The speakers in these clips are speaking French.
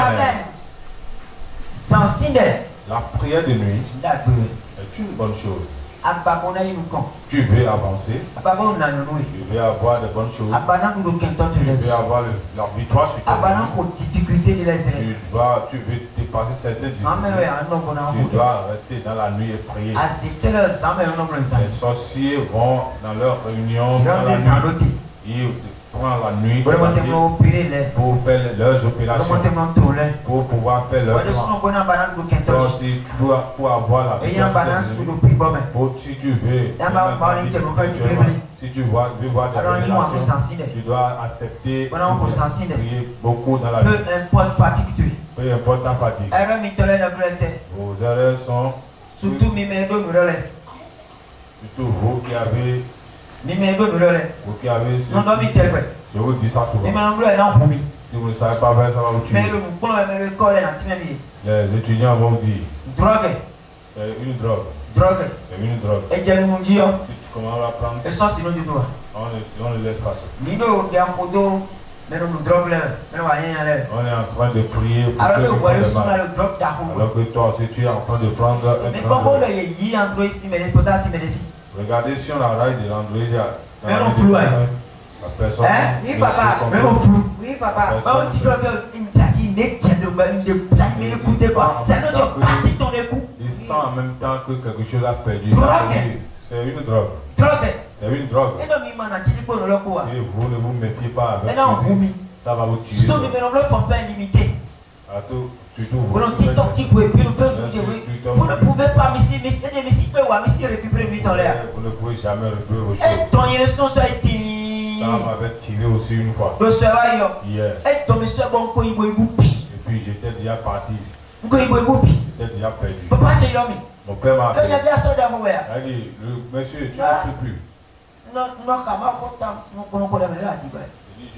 Amen. La prière de nuit est une bonne chose. Tu veux avancer, tu veux avoir de bonnes choses, tu veux avoir la victoire sur tes ennemis, tu veux dépasser certaines difficultés, tu dois rester dans la nuit et prier. Les sorciers vont dans leur réunion, dans la nuit, ils prennent la nuit pour faire leurs opérations, pour pouvoir faire leurs plans. Si tu dois avoir la victoire, si tu veux, si tu veux voir des révélations, tu dois accepter de prier beaucoup dans la nuit. Peu importe ta fatigue. Vos erreurs sont surtout vous qui avez je vous dis ça souvent. Si vous ne savez pas faire ça, va vous tuer. Les étudiants vont dire c'est une drogue. C'est une drogue. Si tu commences à prendre, on ne laisse pas ça. On est en train de prier pour ceux qui font le mal. Alors que toi aussi tu es en train de prendre un regardez si on arrête de l'Android. La personne. Oui, papa. Oui, papa. Il sent en même temps que quelque chose a perdu. C'est une drogue. C'est une drogue. Si vous ne vous méfiez pas avec ça va vous tuer. Surtout vous. Vous ne pouvez pas récupérer vite en l'air. Vous ne pouvez jamais récupérer vos choses. Ça m'avait tiré aussi une fois. Hier. Et puis j'étais déjà parti. J'étais déjà perdu. Mon père m'a appelé. Il a dit, monsieur, tu ne peux plus.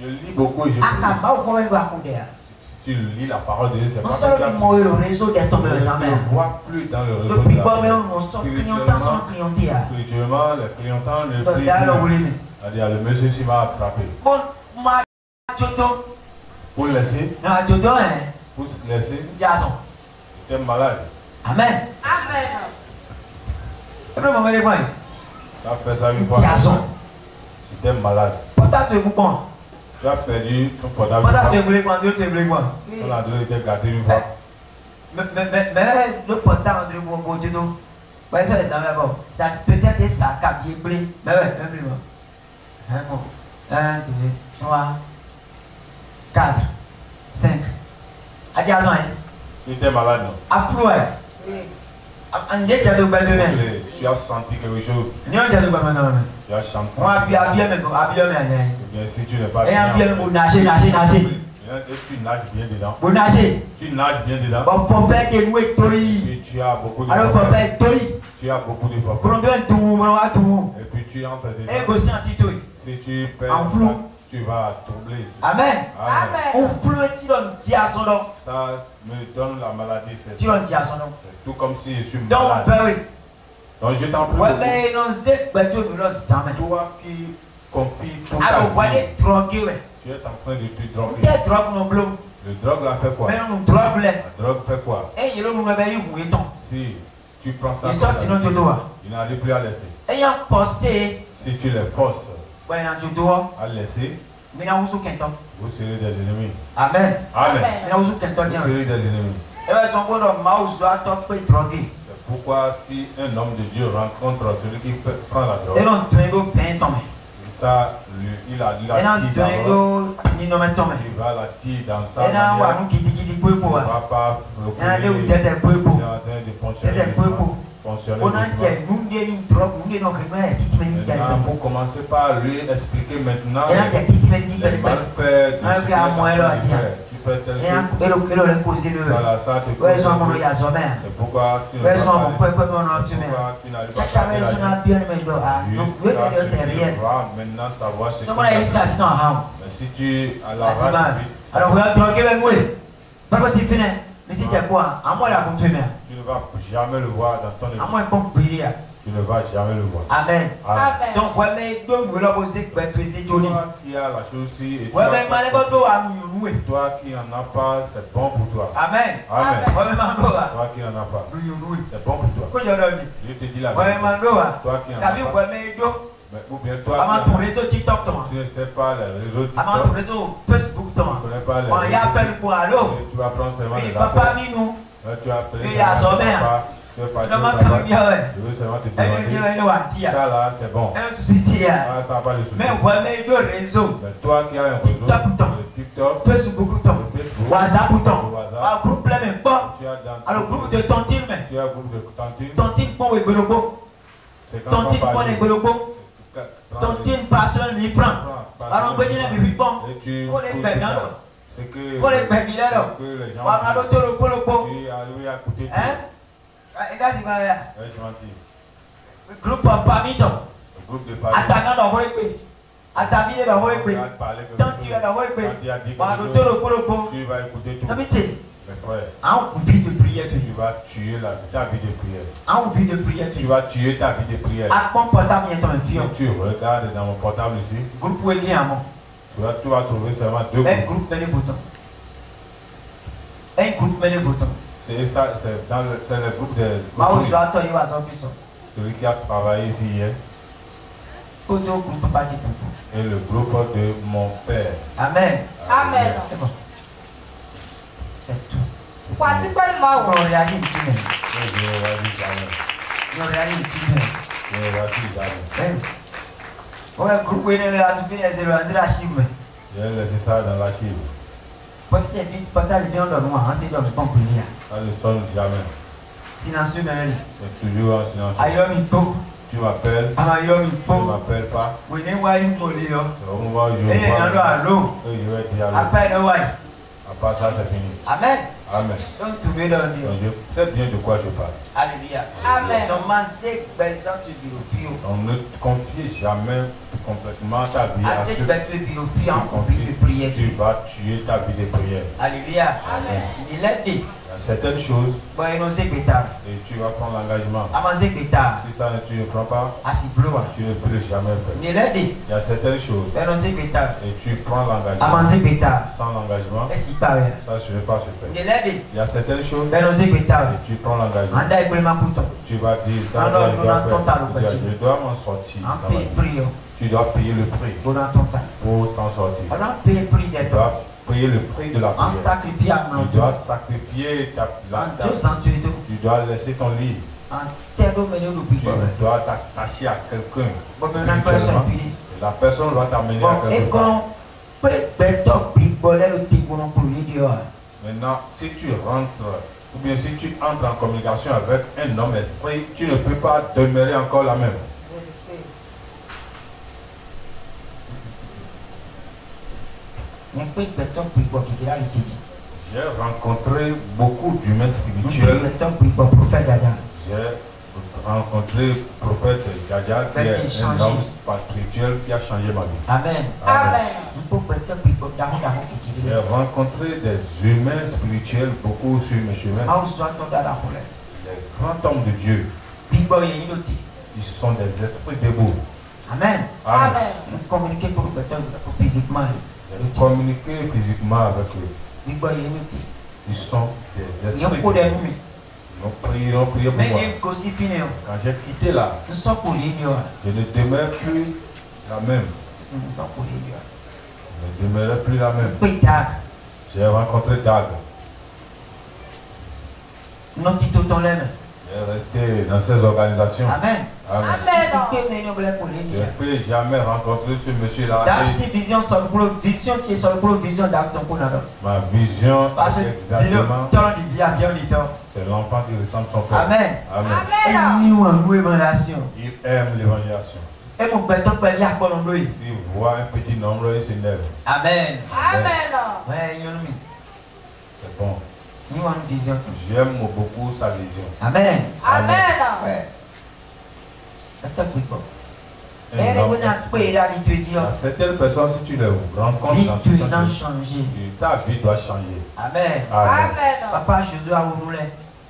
Je lis beaucoup et je prie. Si tu lis la parole de Dieu, c'est pas ça. Tu ne vois plus dans le réseau de la spirituellement, les clientants ne prient plus. Le monsieur s'y m'a attrapé. Pour laisser. Pour laisser. J'étais malade. Amen. Tu as fait ça une fois. J'étais malade. Tu as perdu ton portable. Ton adresse était gâté une fois. Mais le portable ça peut-être ça qui a bien. Mais ouais, 1, 2, 3, 4, 5. Tu étais malade, non? Tu as senti quelque chose. Tu as chanté. Bien si tu n'es pas bien. Tu nages bien dedans. Tu nages bien dedans. Et tu as beaucoup de tu as beaucoup de et puis tu entres dedans. Si tu perds, tu vas troubler. Amen. Ça me donne la maladie. C'est tout comme si je suis malade. Donc je t'en prie. Toi qui confies tout ta vie, tu es en train de te droguer. Le drogue là fait quoi? La drogue fait quoi? Si tu prends ça, il n'arrive plus à laisser. Si tu les forces à laisser, vous serez des ennemis. Amen. Amen. Vous serez des ennemis. C'est pourquoi si un homme de Dieu rencontre celui qui prend la drogue, ça, il a dit d'abord, il va la tirer dans sa manière, il ne va pas reculer, il est en train de fonctionner. Maintenant, vous commencez par lui expliquer maintenant les malfaits de ce tu fais telle chose. Voilà, ça te cause. C'est pourquoi tu n'arrives pas à faire la maintenant savoir ce que tu as. Mais si tu as la race vite, alors vous allez tu ne vas jamais le voir dans ton église. tu ne vas jamais le voir. Amen. Amen. Donc, voilà, donc, vous l'avez posé, Toi qui as la chose ci et toi qui n'en as pas, c'est bon pour toi. Amen. Amen. Toi Toi qui n'en as pas, c'est bon pour toi. Je te dis la vérité. Toi qui n'en as pas, mais ou bien toi tu ne sais pas les réseaux TikTok, Facebook, tu ne connais pas les réseaux, tu vas prendre seulement les appels. Tu as appelé papa, tu veux partir au travail. Je veux seulement te demander, ça là c'est bon. Ça va pas le souci. Mais toi qui as un réseau, le TikTok, Facebook, WhatsApp, groupe plein même pas. tu as dans Alors, groupe de tontine, mais tu as un groupe de tantine. tontine pour les golobo, C'est quand tontine on pour les golobo, tontine par 1000 francs. Alors, on peut dire que bon, et tu pour les bébés, c'est que pour les bébés, alors, que les gens on va aller au golobo. tu arrives à côté de Hein? Regarde, il va là. ouais, je mentis. Groupe parmi toi. Le groupe de parents. Attendant dans votre pays. Attendez dans votre pays. Tant qu'il est dans votre pays. On va aller au golobo. Tu vas écouter tout. Non, mais tu sais, Mes frères, on vit de prière tu vas tuer ta vie de prière. On vit de prière Tu vas tuer ta vie de prière. À mon portable, il y a ton fion. Si tu regardes dans mon portable ici, Groupe où est-ce à moi? tu vas trouver seulement deux Un groupes. groupe mène bouton. Un groupe mène bouton. C'est ça, c'est le groupe de Où je dois t'envoyer à son celui qui a travaillé ici hier. Autre groupe pas du tout. Et le groupe de mon père. Amen. Amen. C'est bon. C'est tout. Voici quoi le mot? On réalise tout même. Je réalise jamais. On réalise tout même. Je réalise jamais. Ouais, groupe où il est là, tu fais les 0 à chiffre. J'ai laissé ça dans l'archive. Peut-être bien dans le noir, c'est dans le bon pour lire. Ça ne sonne jamais. Silencieux, mais C'est toujours en silencieux. ailleurs, il faut. Tu m'appelles. Ailleurs, il Tu ne faut. m'appelles pas. Oui, il y a une folie. Au moment où je Et il y a vois, l'eau. je vais dire allô. Après, le ouais. À part ça, c'est fini. Amen. Amen. Donc, tu veux dans Dieu. Donc, je sais bien de quoi je parle. Alléluia. Amen. Normalement, c'est personne tu dis au pire. On ne confie jamais complètement ta vie à Assez ceux de bêtes de dire au qui pire en compris de prière. tu vas tuer ta vie de prière. Alléluia. Amen. Il est dit. Il y a certaines choses Bon, il nous est bêtard. et tu vas prendre l'engagement. Avancez bêtard. Si ça tu ne prends pas, Assis bleu. tu ne peux jamais faire. Il est dit. Il y a certaines choses Il nous est bêtard. et tu prends l'engagement. Avancez bêtard. Sans l'engagement, Est-ce qu'il parle? ça ne va pas se faire. Il est dit. Il y a certaines choses Il nous est bêtard. et tu prends l'engagement. Anda est vraiment content. Tu vas dire ça, Alors, ça, je nous dois n'entendons pas faire. le petit. Je dois m'en sortir. En dans ma paix vie. prière. Tu dois payer le prix Pour l'entendre. pour t'en sortir. Alors, payer le prix Tu d'être. dois payer le prix de la En prière. sacrifice à Tu dois sacrifier en Dieu sans Dieu. tu dois laisser ton lit. En terre de mener le plus Tu fort. dois t'attacher à quelqu'un. Bon, maintenant, personne spirituellement. fini. Et la personne va t'amener à Bon, et quelque part. quand peut être bricolé le type pour lui dire. Maintenant, si tu rentres, ou bien si tu entres en communication avec un homme esprit, tu ne peux pas demeurer encore la même. J'ai rencontré beaucoup d'humains spirituels. J'ai rencontré le prophète Djadja qui est un homme spirituel qui a changé ma vie. Amen. Amen. J'ai rencontré des humains spirituels beaucoup sur mes chemins. Les grands hommes de Dieu, ils sont des esprits debout. Amen. Amen. Amen. Nous communiquons pour physiquement. J'ai communiqué physiquement avec eux. Ils sont des esprits debout. Ils ont prié pour moi. Quand j'ai quitté là, je ne demeurais plus la même. Je ne demeurais plus la même. J'ai rencontré Dag. J'ai resté dans ces organisations. Amen. Amen. Amen. Je ne peux jamais rencontrer ce monsieur-là. Vision Ma vision, parce que exactement, c'est l'enfant qui ressemble à son père. Amen. Amen. Il aime l'évangélisation. S'il voit un petit nombre, il s'énerve. Amen. Amen. C'est bon. J'aime beaucoup sa vision. Amen. Amen. Un homme esprit. Il y a certaines personnes, si tu les rencontres dans ce ta vie doit changer. Amen. Amen. Amen. Papa Jésus a roulé.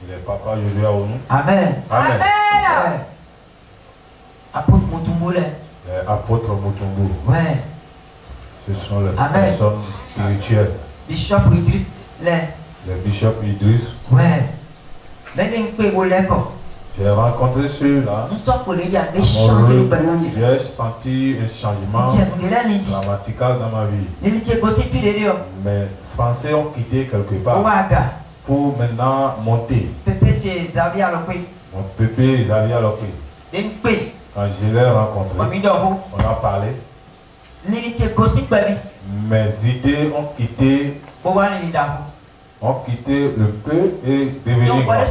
Il est papa Josué Aounou. Amen. Amen. Amen. Apôtre Mutombo. Les apôtres Mutombo. Ouais. Ce sont les personnes spirituelles. Bishop Idriss. Les Bishop Idriss. Ouais. J'ai rencontré ceux-là. J'ai senti un changement grammatical dans ma vie. Mes pensées ont quitté quelque part pour maintenant monter. Mon pépé Xavier Lopé. Quand je l'ai rencontré, on a parlé. Mes idées ont quitté le peu et devenir grand.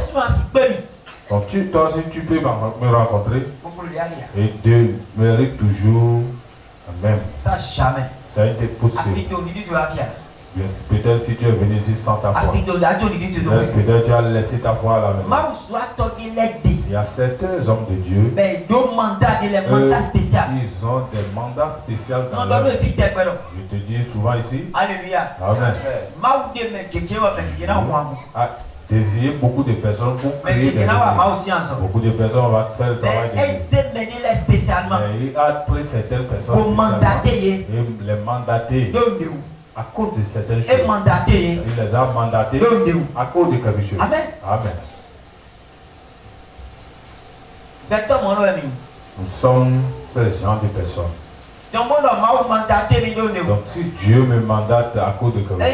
Donc toi aussi tu peux me rencontrer et demeurer toujours même. Ça jamais. Ça a été possible. Peut-être si tu es venu ici sans ta foi. Peut-être tu as laissé ta foi à la maison. Il y a certains hommes de Dieu. Ils ont des mandats spéciaux dans leur vie. Je te dis souvent ici. Alléluia. Amen. Désirer beaucoup de personnes pour créer des beaucoup de personnes vont faire le travail de Dieu. Mais il a pris certaines personnes et les mandater à cause de certaines choses. Il les a mandatés à cause de quelque chose. Amen. Amen. Nous sommes ces gens de personnes. Donc si Dieu me mandate à cause de quelque chose,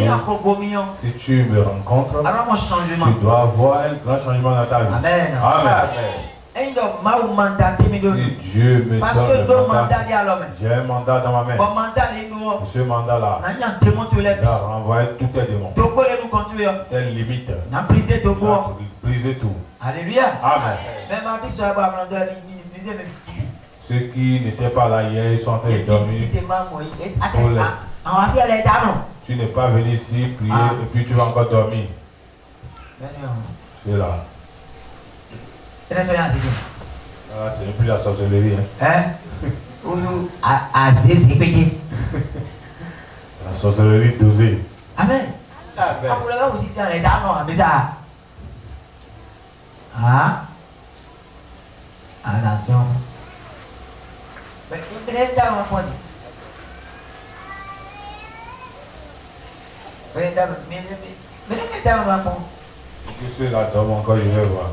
si tu me rencontres, tu dois avoir un grand changement dans ta vie. Amen. Amen. Si Dieu me donne le mandat, j'ai un mandat dans ma main. Ce mandat-là, il a renvoyé tous tes démons. Tes limites. Il a brisé tout. Alléluia. Amen. Ceux qui n'étaient pas là hier, ils sont en train de dormir. Tu n'es pas venu ici prier et puis tu vas encore dormir. C'est là. C'est plus la sorcellerie. Hein? La sorcellerie dosée. Amen. Attention. Je suis là, dorme encore, je vais voir.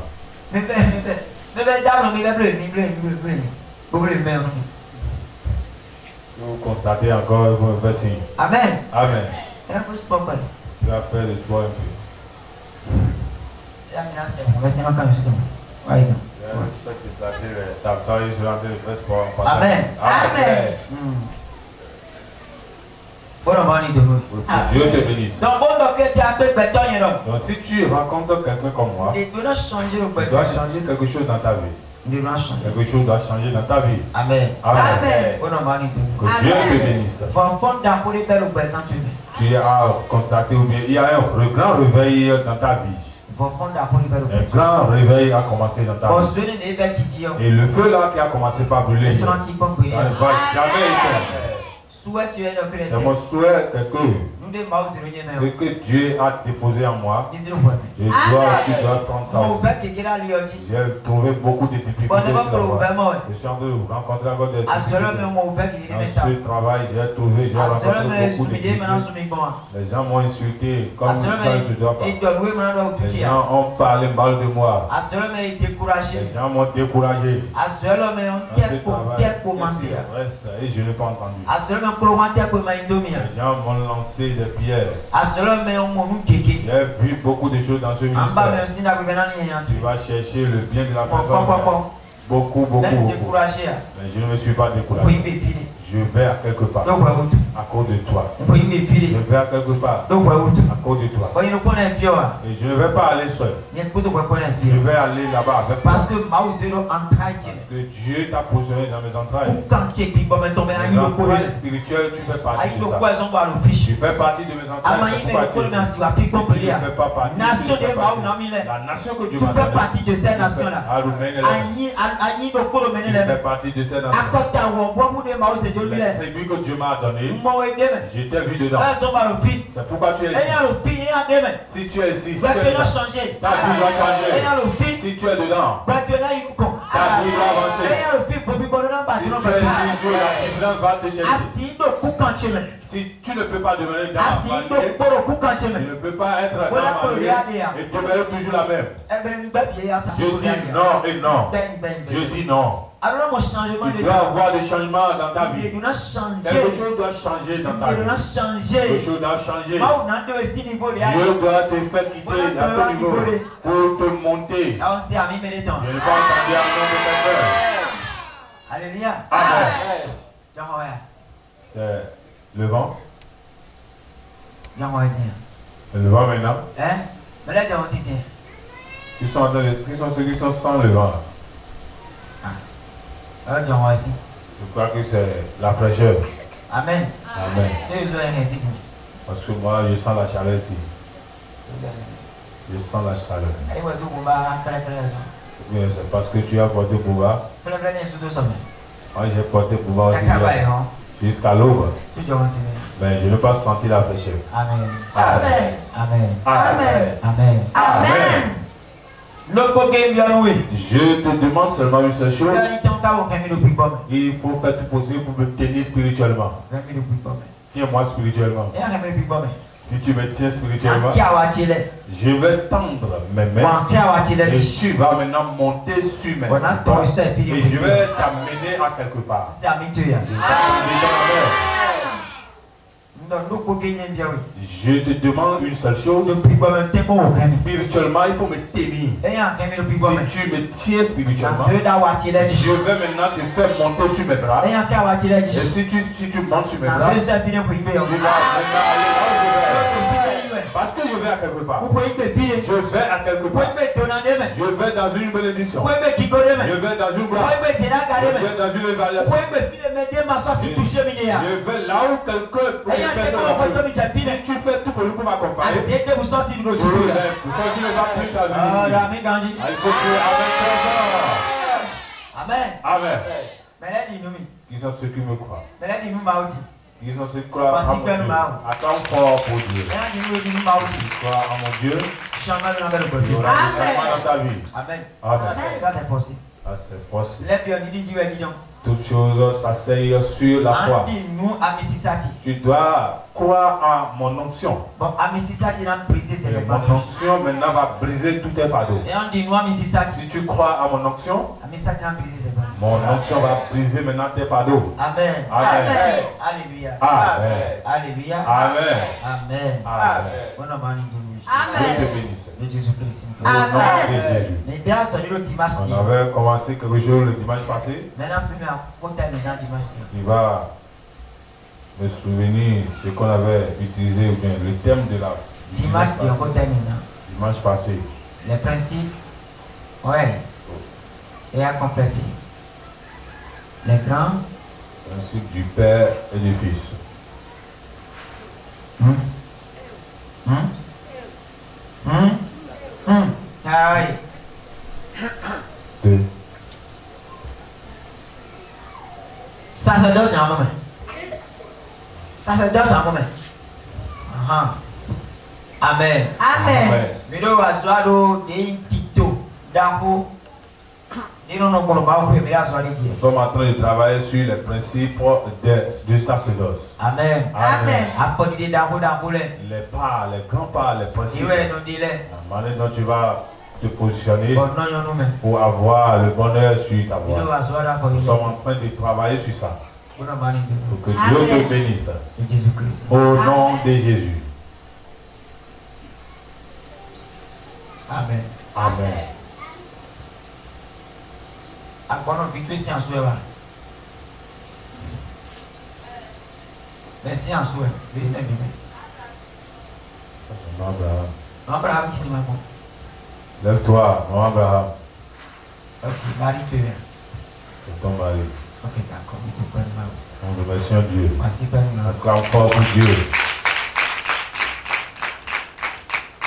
Vous constatez encore, vous faites signe. Amen. Amen. Tu vas faire le sport un peu. Amen. Amen. Dieu te bénisse. Donc si tu rencontres quelqu'un comme moi, tu dois changer quelque chose dans ta vie. Quelque chose doit changer dans ta vie. Amen. Amen. Que Dieu te bénisse. Tu as constaté ou bien il y a un grand réveil dans ta vie. Un grand réveil a commencé dans ta vie. Et le feu là qui a commencé par brûler, ça ne va jamais éteindre. C'est mon souhait que ce que Dieu a déposé en moi, tu dois prendre ça aussi. J'ai trouvé beaucoup de difficultés sur la voie. Je suis en train de rencontrer encore des difficultés. Dans ce travail, j'ai rencontré beaucoup de difficultés. Les gens m'ont insulté comme quand je dois pas. Les gens ont parlé mal de moi. Les gens m'ont découragé. Dans ce travail, et je n'ai pas entendu. Les gens m'ont lancé des pierres. J'ai vu beaucoup de choses dans ce ministère. Tu vas chercher le bien de la personne. Beaucoup. Mais je ne me suis pas découragé. Je vais à quelque part à cause de toi. Je vais à quelque part à cause de toi. Et je ne vais pas aller seul. Je vais aller là-bas avec toi. Parce que Dieu t'a positionné dans mes entrailles. Mes entrailles spirituelles, tu fais partie de ça. Tu fais partie de mes entrailles. Tu ne fais pas partie. La nation que Dieu m'a donnée. Tu fais partie de cette nation-là. Tu fais partie de cette nation. Les tribus que Dieu m'a donné, j'étais vu dedans. C'est pourquoi tu es ici. Si tu es ici, ta vie va changer. Si tu es dedans, ta vie va avancer. va te chercher. Si tu ne peux pas demeurer dans la banlieue, tu ne peux pas être dans la banlieue et demeurer toujours la même. Je dis non et non. Je dis non. Tu dois avoir des changements dans ta vie. Quelque chose doit changer dans ta vie. Quelque chose doit changer. Dieu doit te faire quitter à ton niveau pour te monter. Je n'ai pas entendu un nom de personne. Alléluia. Amen. Le vent. Le vent maintenant. Qui sont ceux qui sont sans le vent? Je crois que c'est la fraîcheur. Amen. Amen. Parce que moi, je sens la chaleur ici. Je sens la chaleur. Oui, c'est parce que tu as porté pouvoir. Moi, j'ai porté pouvoir aussi jusqu'à l'aube. Mais je n'ai pas senti la fraîcheur. Amen. Amen. Amen. Amen. Amen. Amen. Je te demande seulement une seule chose. Il faut faire tout possible pour me tenir spirituellement. Tiens-moi spirituellement. Si tu me tiens spirituellement, je vais tendre mes mains et tu vas maintenant monter sur mes mains et je vais t'amener à quelque part. Je te demande une seule chose. Spirituellement, il faut me tenir. Si tu me tiens spirituellement, je vais maintenant te faire monter sur mes bras. Et si tu montes sur mes bras, tu vas maintenant aller là où je vais. Parce que je vais à quelque part. Je vais à quelque part. Je vais dans une bénédiction. Je vais dans une gloire. Je vais dans une évaluation. Je vais là où quelqu'un peut me faire ça. Si tu fais tout pour m'accompagner, je vais. Pour ça, tu ne vas plus t'amuser. Il faut que Amen. Amen. Qui sont ceux qui me croient? Ils sont ceux qui croient à mon Dieu. Attends fort pour Dieu. Tu crois à mon Dieu. Il y aura des changements dans ta vie. Amen. Amen. Ça c'est possible. Ça c'est possible. Lève Toutes choses s'asseyent sur la foi. Tu dois croire à mon onction. Et mon onction maintenant va briser tous tes fardeaux. Si tu crois à mon onction, mon onction va briser maintenant tes fardeaux. Amen. Amen. Alléluia. Amen. Alléluia. Amen. Amen. Amen. Amen. Dieu te bénisse. De Jésus-Christ. Au nom de Jésus. Mais bien sûr, le dimanche. On avait commencé quelque chose le dimanche passé. Maintenant, plus dimanche. Il va me souvenir ce qu'on avait utilisé, ou bien le thème de la dimanche passé. Les principes, ouais, et à compléter. Les grands principes du Père et du Fils. Ah oui. Deux. Sacerdoce, un moment. Sacerdoce, un moment. Amen. Amen. Nous sommes en train de travailler sur les principes du sacerdoce. Amen. Amen. Les pas, les grands pas, les principes. La manière dont tu vas te positionner pour avoir le bonheur sur ta voie. Nous sommes en train de travailler sur ça. Pour que Dieu te bénisse. Au nom de Jésus. Amen. Amen. Merci en souhait. Abraham, tu m'as compris. Lève-toi, mon Abraham. Ok, Marie, tu viens. C'est ton mari. Ok, d'accord. Nous remercions Dieu. Merci, Père. Acclame fort pour Dieu.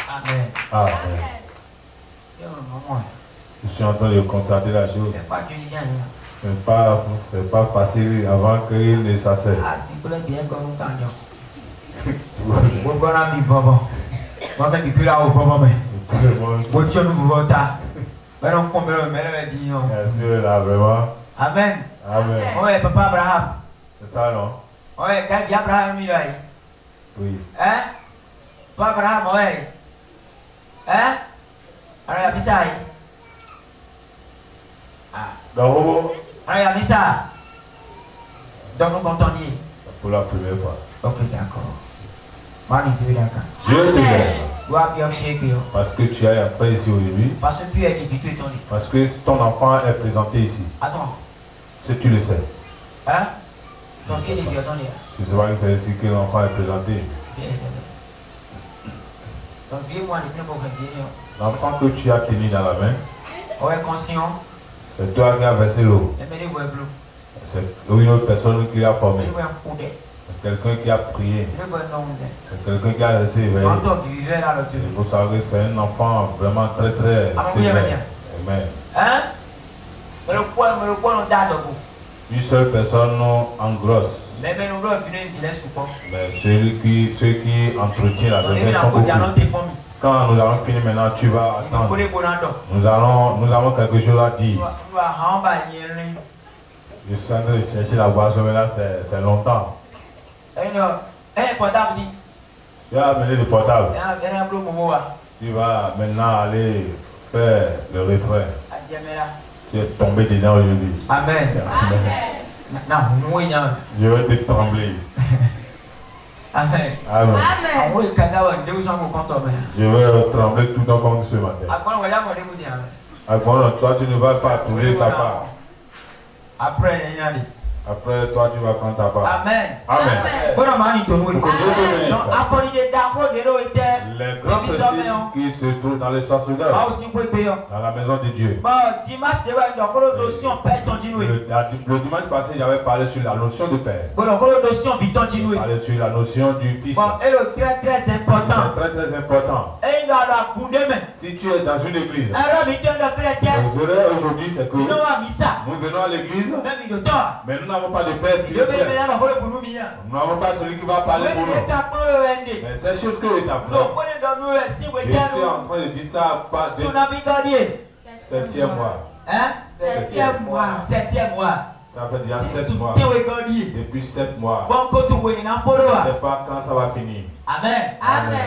Amen. Amen. Je suis en train de constater la chose. C'est pas facile avant qu'il ne s'asseye. Ah, c'est pour bien comme on t'en vous allez vivre. Moi-même, je suis là au bon moment. Vous êtes là, vraiment. Amen. Amen. Ouais, papa Abraham. C'est ça, non? Ouais, quand il y a Abraham, il est. Oui. Hein? Papa Abraham, ouais. Hein? Alors, il y a mis ça. Ah. Donc, Alors, il y a mis ça. Donc, nous contendiez. pour la première fois. Ok, d'accord. Moi, je suis d'accord. Dieu te bénisse. Parce Parce que tu as appris ici au début. que tu es débuté ton lit. Parce que ton enfant est présenté ici. Attends. Si tu le sais. Hein? Ton fils est débuté ton lit. Tu sais pas que c'est ici que l'enfant est présenté. Ton vieux, moi, il est pour que L'enfant que tu as tenu dans la main, on est conscient. c'est toi qui as versé l'eau. C'est une autre personne qui l'a formé. C'est quelqu'un qui a prié. C'est quelqu'un qui a laissé éveiller. Vous savez, c'est un enfant vraiment très sévère. Amen. Hein? Mais le poids, on date. Une seule personne en grosse. Mais Mais ceux qui entretiennent la demeure sont beaucoup. Quand nous allons finir maintenant, tu vas attendre. Nous avons quelque chose à dire. Je suis en train de chercher la boisson, mais là c'est longtemps. Tu as amené le portable. Tu vas maintenant aller faire le retrait. Tu es tombé dedans aujourd'hui. Amen. Je vais te trembler. Amen. Amen. Je vais trembler tout ton compte ce matin. Bon, toi tu ne vas pas trouver ta part. Après, toi tu vas prendre ta part. Amen. Amen. Les grands principes qui se trouvent dans les sacerdotes, dans la maison de Dieu. Le dimanche passé, j'avais parlé sur la notion de Père. J'avais parlé sur la notion du Fils. C'est très important. C'est très important. Si tu es dans une église, aujourd'hui c'est que nous venons à l'église, mais nous n'avons pas de Père spirituel. Nous n'avons pas celui qui va parler pour nous. Mais ces choses que tu apprends, je suis en train de dire ça par septième mois. Hein? Septième mois. Ça fait déjà 7 mois. Depuis 7 mois. Je ne sais pas quand ça va finir. Amen. Amen.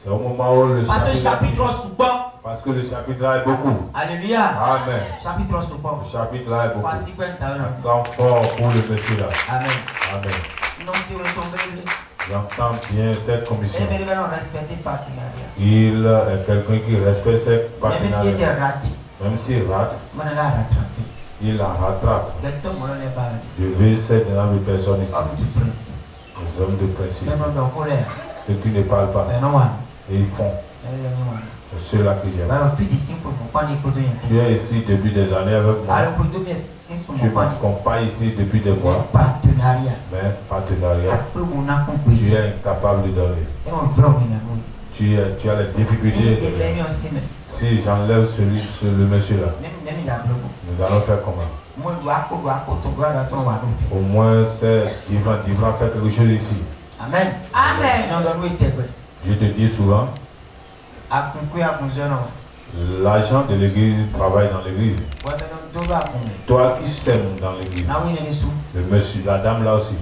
C'est au moment où le Parce que le chapitre chapitre souvent. parce que le chapitre là est beaucoup. Alléluia. Amen. Chapitre souvent. Le chapitre là est beaucoup. Voici quoi Un temps fort pour le monsieur là. Amen. Amen. Non, si vous tombez. J'entends bien cette commission. Mais on respecte le partenariat. Il est quelqu'un qui respecte ses Même s'il était partenaires. raté. Même s'il rate, il la rattrape. Je veux cette énorme personne ici. Les hommes de principe. Ceux qui ne parlent pas. Et ils font. C'est ceux-là que j'aime. Tu es ici depuis des années avec moi. Tu m'accompagnes ici depuis des mois. Mais partenariat. Tu es incapable de donner. Tu as les difficultés. Si j'enlève le monsieur là, nous allons faire comment? Au moins, il va faire quelque chose ici. Amen. Amen. Je te dis souvent, l'agent de l'église travaille dans l'église. Toi qui sèmes dans l'église, le monsieur, la dame là aussi,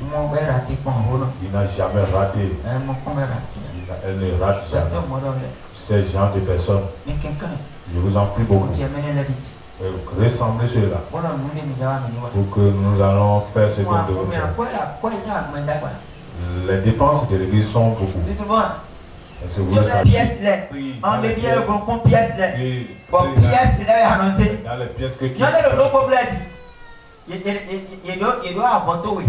il n'a jamais raté. Elle ne rate jamais. Ces gens de personnes, je vous en prie beaucoup. Ressemblez cela pour que nous allons faire ce que nous devons faire. Les dépenses de l'église sont beaucoup. Est-ce que vous le savez? On devient le bon pièce là. Bon pièce là annoncé. Dans les pièces que tu Il y a le logo bled. Il doit avoir oui.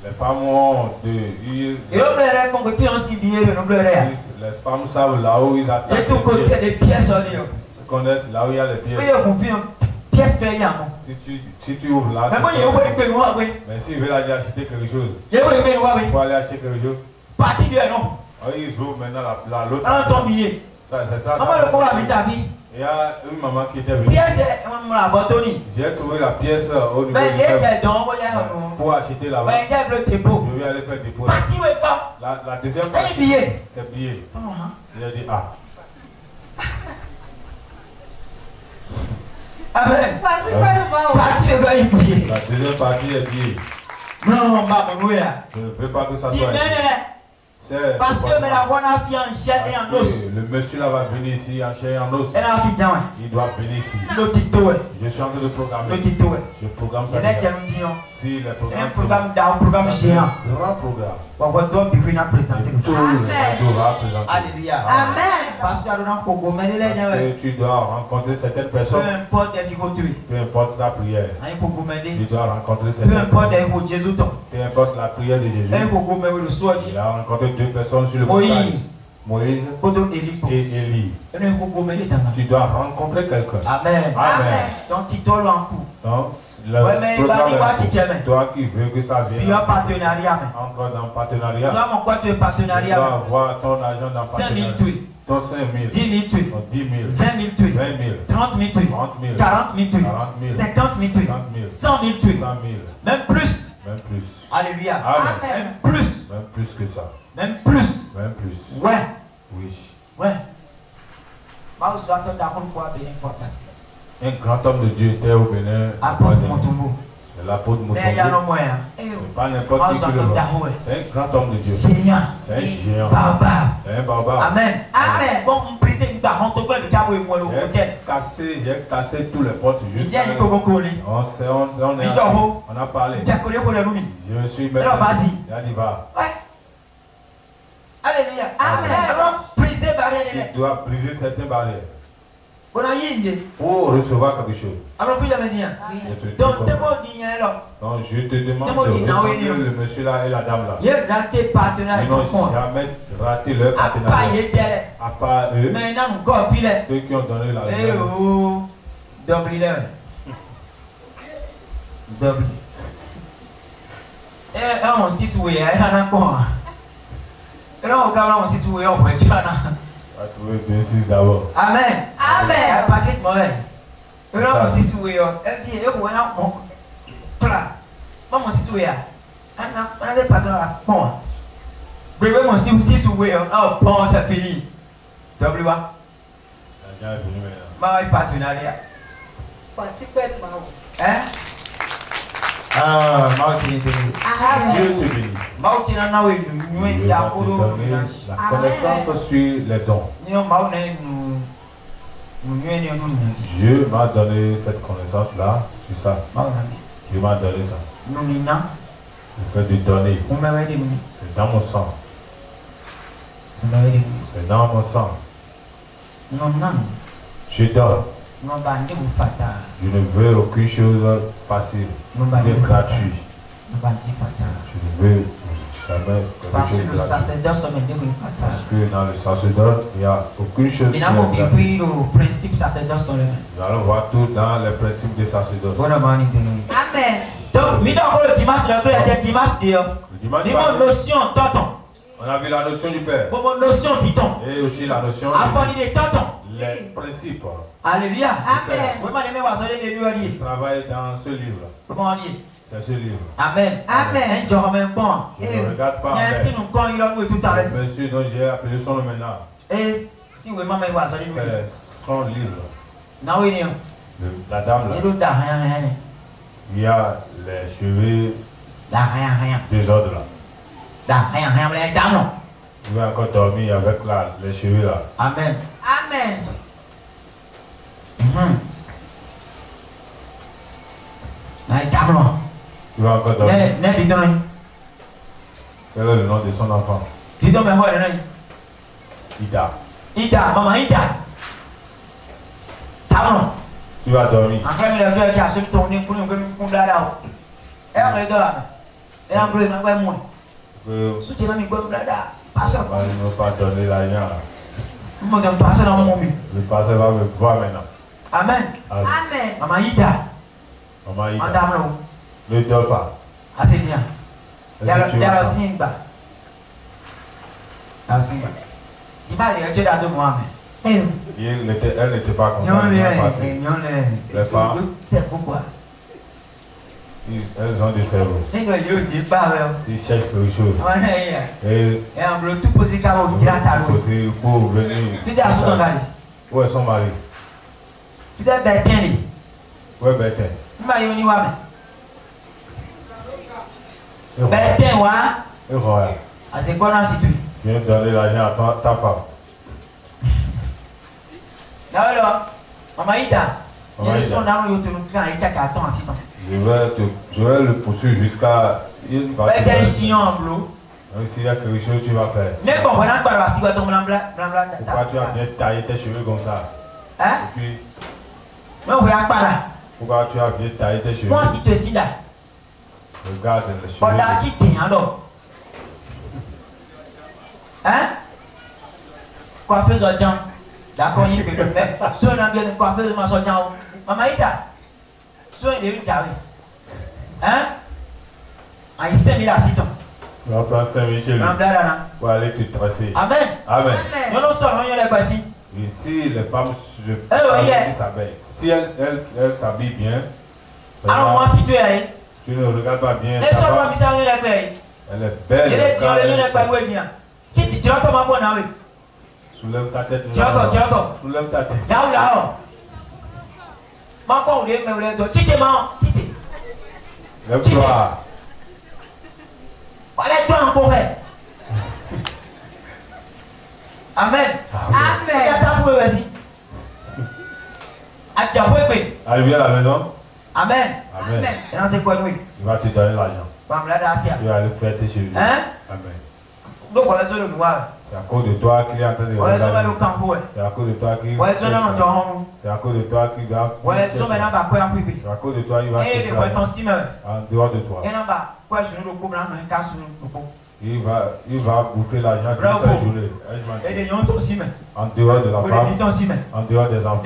les femmes ont Il pleurait qu'on peut aussi bien le pleurait. les femmes savent là où ils attendent. Et tout côté des pièces en lieu. Ils connaissent là où il y a les pièces. Oui, on peut pièce payante. Si tu ouvres là, Mais moi, il y a un peu noir, oui. mais s'ils veulent aller acheter quelque chose, Il y a un peu noir, oui. il faut aller acheter quelque chose. Parti de non. Ils ouvrent maintenant l'autre. On ton billet. C'est ça. Comment le fond a mis sa vie? Il y a une maman qui était venue. Pièce, on l'a bâtonné. J'ai trouvé la pièce au niveau Mais il y a du donc, pour acheter là-bas. mais il y a le dépôt. Je vais aller faire le dépôt. Parti, oui, pas. La deuxième Un billet. c'est billet. J'ai dit, Amen. Partie de quoi il prie. La deuxième partie est dit. Non, pas mon oui. Je ne veux pas que ça Il soit. mène parce que mais la voix n'a fait en chair et en os. Le monsieur là va venir ici en chair et en os. Elle a fait bien. Il doit venir ici. Le tito. Je suis en train de programmer. Le tito. Je programme ça. Il y a déjà si le un programme d'un programme géant. Grand programme. On va toi bien présenter. Alléluia. Amen. Parce que tu dois rencontrer certaines personnes. peu importe qu'il faut tuer. Peu importe la prière. Tu dois rencontrer Peu certaines importe personnes. il faut Jésus. Peu importe la prière de Jésus. Il a rencontré deux personnes sur le montagne. Moïse et Élie. Tu dois rencontrer quelqu'un. Amen. Amen. Donc tu dois l'encours. Donc, Ouais, mais il va dire toi qui veux que ça il y vienne, a partenariat. entre dans le partenariat. Là, mon quoi tu es Tu dois partenariat. avoir ton argent dans le 5 000 partenariat. tués. Ton 5 000. 10 000 tués. Ton 10 000. 20 000 tués. 20 000. 30 000 tués. 30 000. 40 000 tués. 40 000. 50 000 tués. 50 000. 100 000 tués. 100 000. Même plus. Même plus. Alléluia. Amen. Même plus. Même plus que ça. Même plus. Même plus. Ouais. Oui. Ouais. Moi, je dois te dire pourquoi bien important. Un grand homme de Dieu était au Bénin. Apôtre Montombo. L'apôtre Montombo. Mais il y a non moyen. Pas n'importe qui le voit. C'est un grand homme de Dieu. Seigneur. C'est un géant. Barbare. C'est un barbare. Amen. Amen. Bon, on prie une baronne, on peut le faire au J'ai cassé tous les portes juste. Il y a une coco-colis. On a parlé. Je me suis mis. Alors, vas-y. Il y va. Ouais. Alléluia. Amen. Alors, briser barrière. Tu dois briser certaines barrières. On a yindi. Pour recevoir quelque chose. Alors, puis j'avais dit. Donc, je te demande de ressembler le monsieur là et la dame là. Il y a raté partenaire. Ils n'ont jamais raté leur partenariat. À part eux. Maintenant, encore plus. Ceux qui ont donné la eh oh, double. Double. Eh, on s'y souille, il y en a quoi? Et là, on s'y souille, on peut être là. On va trouver 26 d'abord. Amen. Amen. Pas qu'est-ce mauvais. Et là, on s'y souille. Elle dit, on a mon plat. Bon, on s'y souille. On a des patrons là. Bon. Bébé, on s'y souille. Oh, bon, c'est fini. Double quoi? L'argent est venu maintenant. Ma partenariat. Hein? Dieu te bénit. Dieu t'a donné la connaissance sur les dons. Dieu m'a donné cette connaissance-là sur ça. Dieu m'a donné ça. Le fait de donner, c'est dans mon sang. C'est dans mon sang. Je donne. Je ne veux aucune chose facile, gratuite. Je ne veux jamais parce que quelque le chose gratuit. sacerdoce Parce que dans le sacerdoce, il n'y a aucune chose qui est gratuite. le principe sacerdoce. Nous allons voir tout dans les principes des sacerdoces. Amen. Donc, le dimanche, le dimanche, notion, tonton. On a vu la notion du Père. Notion, piton. Et aussi la notion les principes. Alléluia. Amen. Il travaille dans ce livre. Comment dire? C'est ce livre. Amen. Amen. Je ne regarde pas. Monsieur dont j'ai appelé son nom maintenant. Et si vous m'avez c'est son livre. La dame là. Il y a les cheveux désordre là. Il va encore dormir avec les cheveux là. Amen. Amen. Il va encore dormir. Quel est le nom de son enfant? Ida. Maman Ida. Tu vas dormir. Il ne va pas donner l'argent. Le pasteur va me voir maintenant. Amen. Amen. Maman Ida. Maman Ida. Madame, ne dors pas. assez bien. Il y a Simba. Tu vas aller à deux mois. Elle n'était pas contente. Les femmes, c'est pourquoi. elles ont des cerveaux. Ils cherchent quelque chose. Et tout posé pour venir. Tu es à son mari. Où est son mari? Tu es Bertin. Ouais, Bertin. Mba yoni wa me. Bertin wa. Et voilà. Ah, c'est quoi dans cette vie? Viens donner l'argent à ta femme. Alors, Maman Ida. Maman Ida. Je vais le poursuivre jusqu'à une partie. S'il y a quelque chose que tu vas faire. Pourquoi tu as bien taillé tes cheveux comme ça? Hein? Et puis, pourquoi tu as bien taillé tes cheveux? moi, si tu es là. Regarde les cheveux. Pendant que tu es alors. Hein? Coiffeuse au jambes. D'accord, il y a une soin bien de coiffeuse de ma soeur. Maman Ida. Soin de une carré. Hein? Ah, il s'est mis là, si ton. Tu vas prendre 5 000 chez lui. Pour aller te tracer. Amen. Amen. Nous nous sommes les voici. Et si les femmes s'habillent, si elles s'habillent bien, alors moi si tu es, tu ne regardes pas bien. Elle est belle. Tu vas comment bon là? Soulève ta tête. Soulève ta tête. Là. Maman, lève-toi. Allez-toi encore. Amen. Amen. Arrivé à la maison. Amen. Amen. Et non, c'est quoi nous? Il va te donner l'argent. Tu vas aller faire tes cheveux. Hein? Amen. Donc voilà sur le noir. C'est à cause de toi qu'il est en train de Ouais, regarder. le campo. C'est à cause de toi qu'il Ouais, c'est non, c'est à cause de toi qu'il va. ouais, c'est maintenant bah quoi en privé. C'est à cause de toi il va. Et les boîtes en cime. En dehors de toi. Et non bah quoi je ne le coupe là, on casse le coupe. Il va bouffer l'argent toute sa journée. Et les gens aussi mais. En dehors de la femme. En dehors des enfants.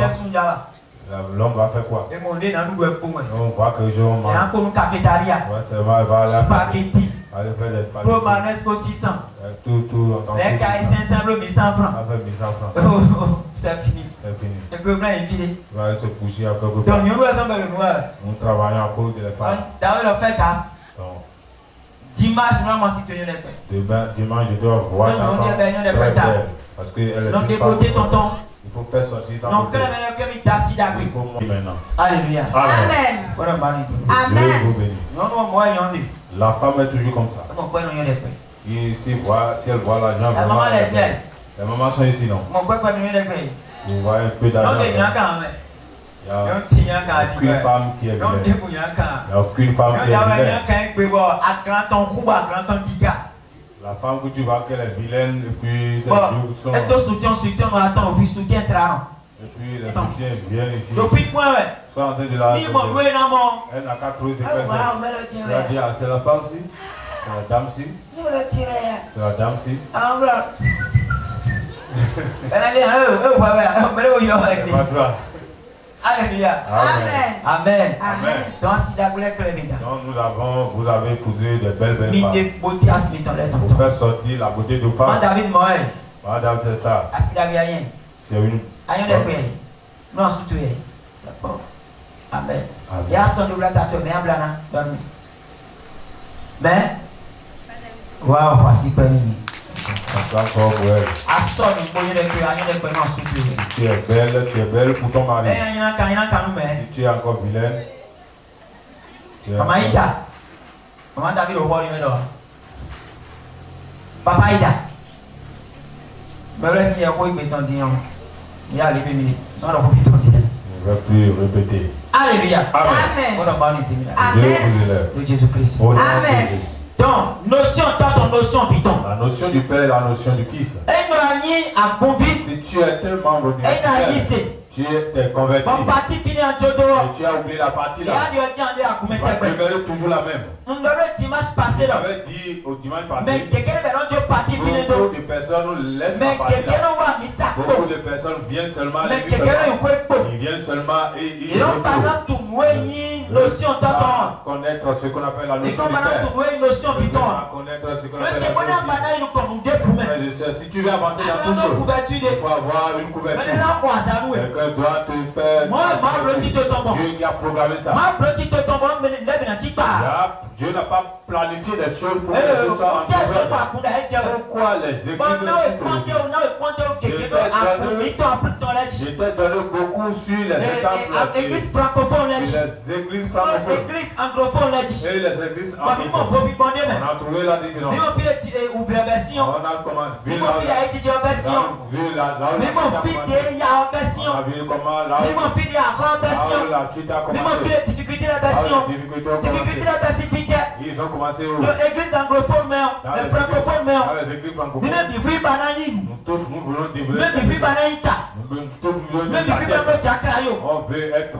L'homme va faire quoi? Et mon nez dans nous pour moi. On voit que je mange. Et encore une cafétéria. Ouais, seulement il va aller. Spaghetti. Aller faire des spaghettis. Romanesco 600. Tout. Les cailles 500 le 1100 francs. Avec 1100 francs. C'est fini. C'est fini. Et que blanc est fini. Il va aller se coucher à quelque Donc part. nous sommes le noir. Nous travaillons à cause de la femme. D'ailleurs le fait à dimanche nous allons situer les fêtes. Dimanche je dois voir ta femme. Parce qu'elle est donc dépoter tonton. Il faut faire sortir ça. Donc, il faut maintenant. Alléluia. Amen. Amen. La femme est toujours comme ça. Et si elle voit l'argent, les mamans sont ici, non? Il voit un peu d'argent. Il n'y a aucune femme qui est vilaine. Il n'y a aucune femme qui est vilaine. La femme que tu vois qu'elle est vilaine et puis ses jours sont... Et puis soutien viennent ici. Depuis quoi, ouais? Soit en train de la... Elle n'a qu'à trouver ses personnes. Elle a dit, c'est la femme-ci, c'est la dame-ci, c'est la dame-ci. Alléluia. Amen. Amen. Amen. Donc, vous avez épousé de belles femmes. Pour faire sortir la beauté de femme. Madame, c'est ça. C'est une... Amen. Il y a son double tatouage, mais en blanc, mais, waouh, voici quoi, tu es belle pour ton mari. Si tu es encore vilaine, Maman Ida, Maman David au roi lui là. Papa Ida, me laisse dire quoi il peut t'en dire. Il y a les minutes. Non, non, il ne va plus répéter. Alléluia. Amen. Amen. De Jésus-Christ. Amen. Donc, notion, tant notion, piton. La notion du Père et la notion du Fils. Si tu es tellement membre du Père, tu es converti. Et tu as oublié la partie là. Tu vas demeurer toujours la même. On avait dit au dimanche passé. Mais beaucoup de personnes laissent la partie là. Beaucoup de personnes viennent seulement. Ils viennent seulement et ils notion connaître ce qu'on appelle la notion du Père. Connaître ce qu'on appelle la notion du Père. Si tu veux avancer dans tout ça, il faut avoir une couverture. Quelqu'un doit te faire. Dieu a programmé ça. Dieu n'a pas planifié des choses pour que ce soit en pourquoi les églises j'étais donné beaucoup sur les églises francophones et les églises anglophones. On a trouvé la différence. On a vu comment la chute a commencé. Ils ont commencé l'église anglophone, mais les francophones, mais nous voulons développer. On veut être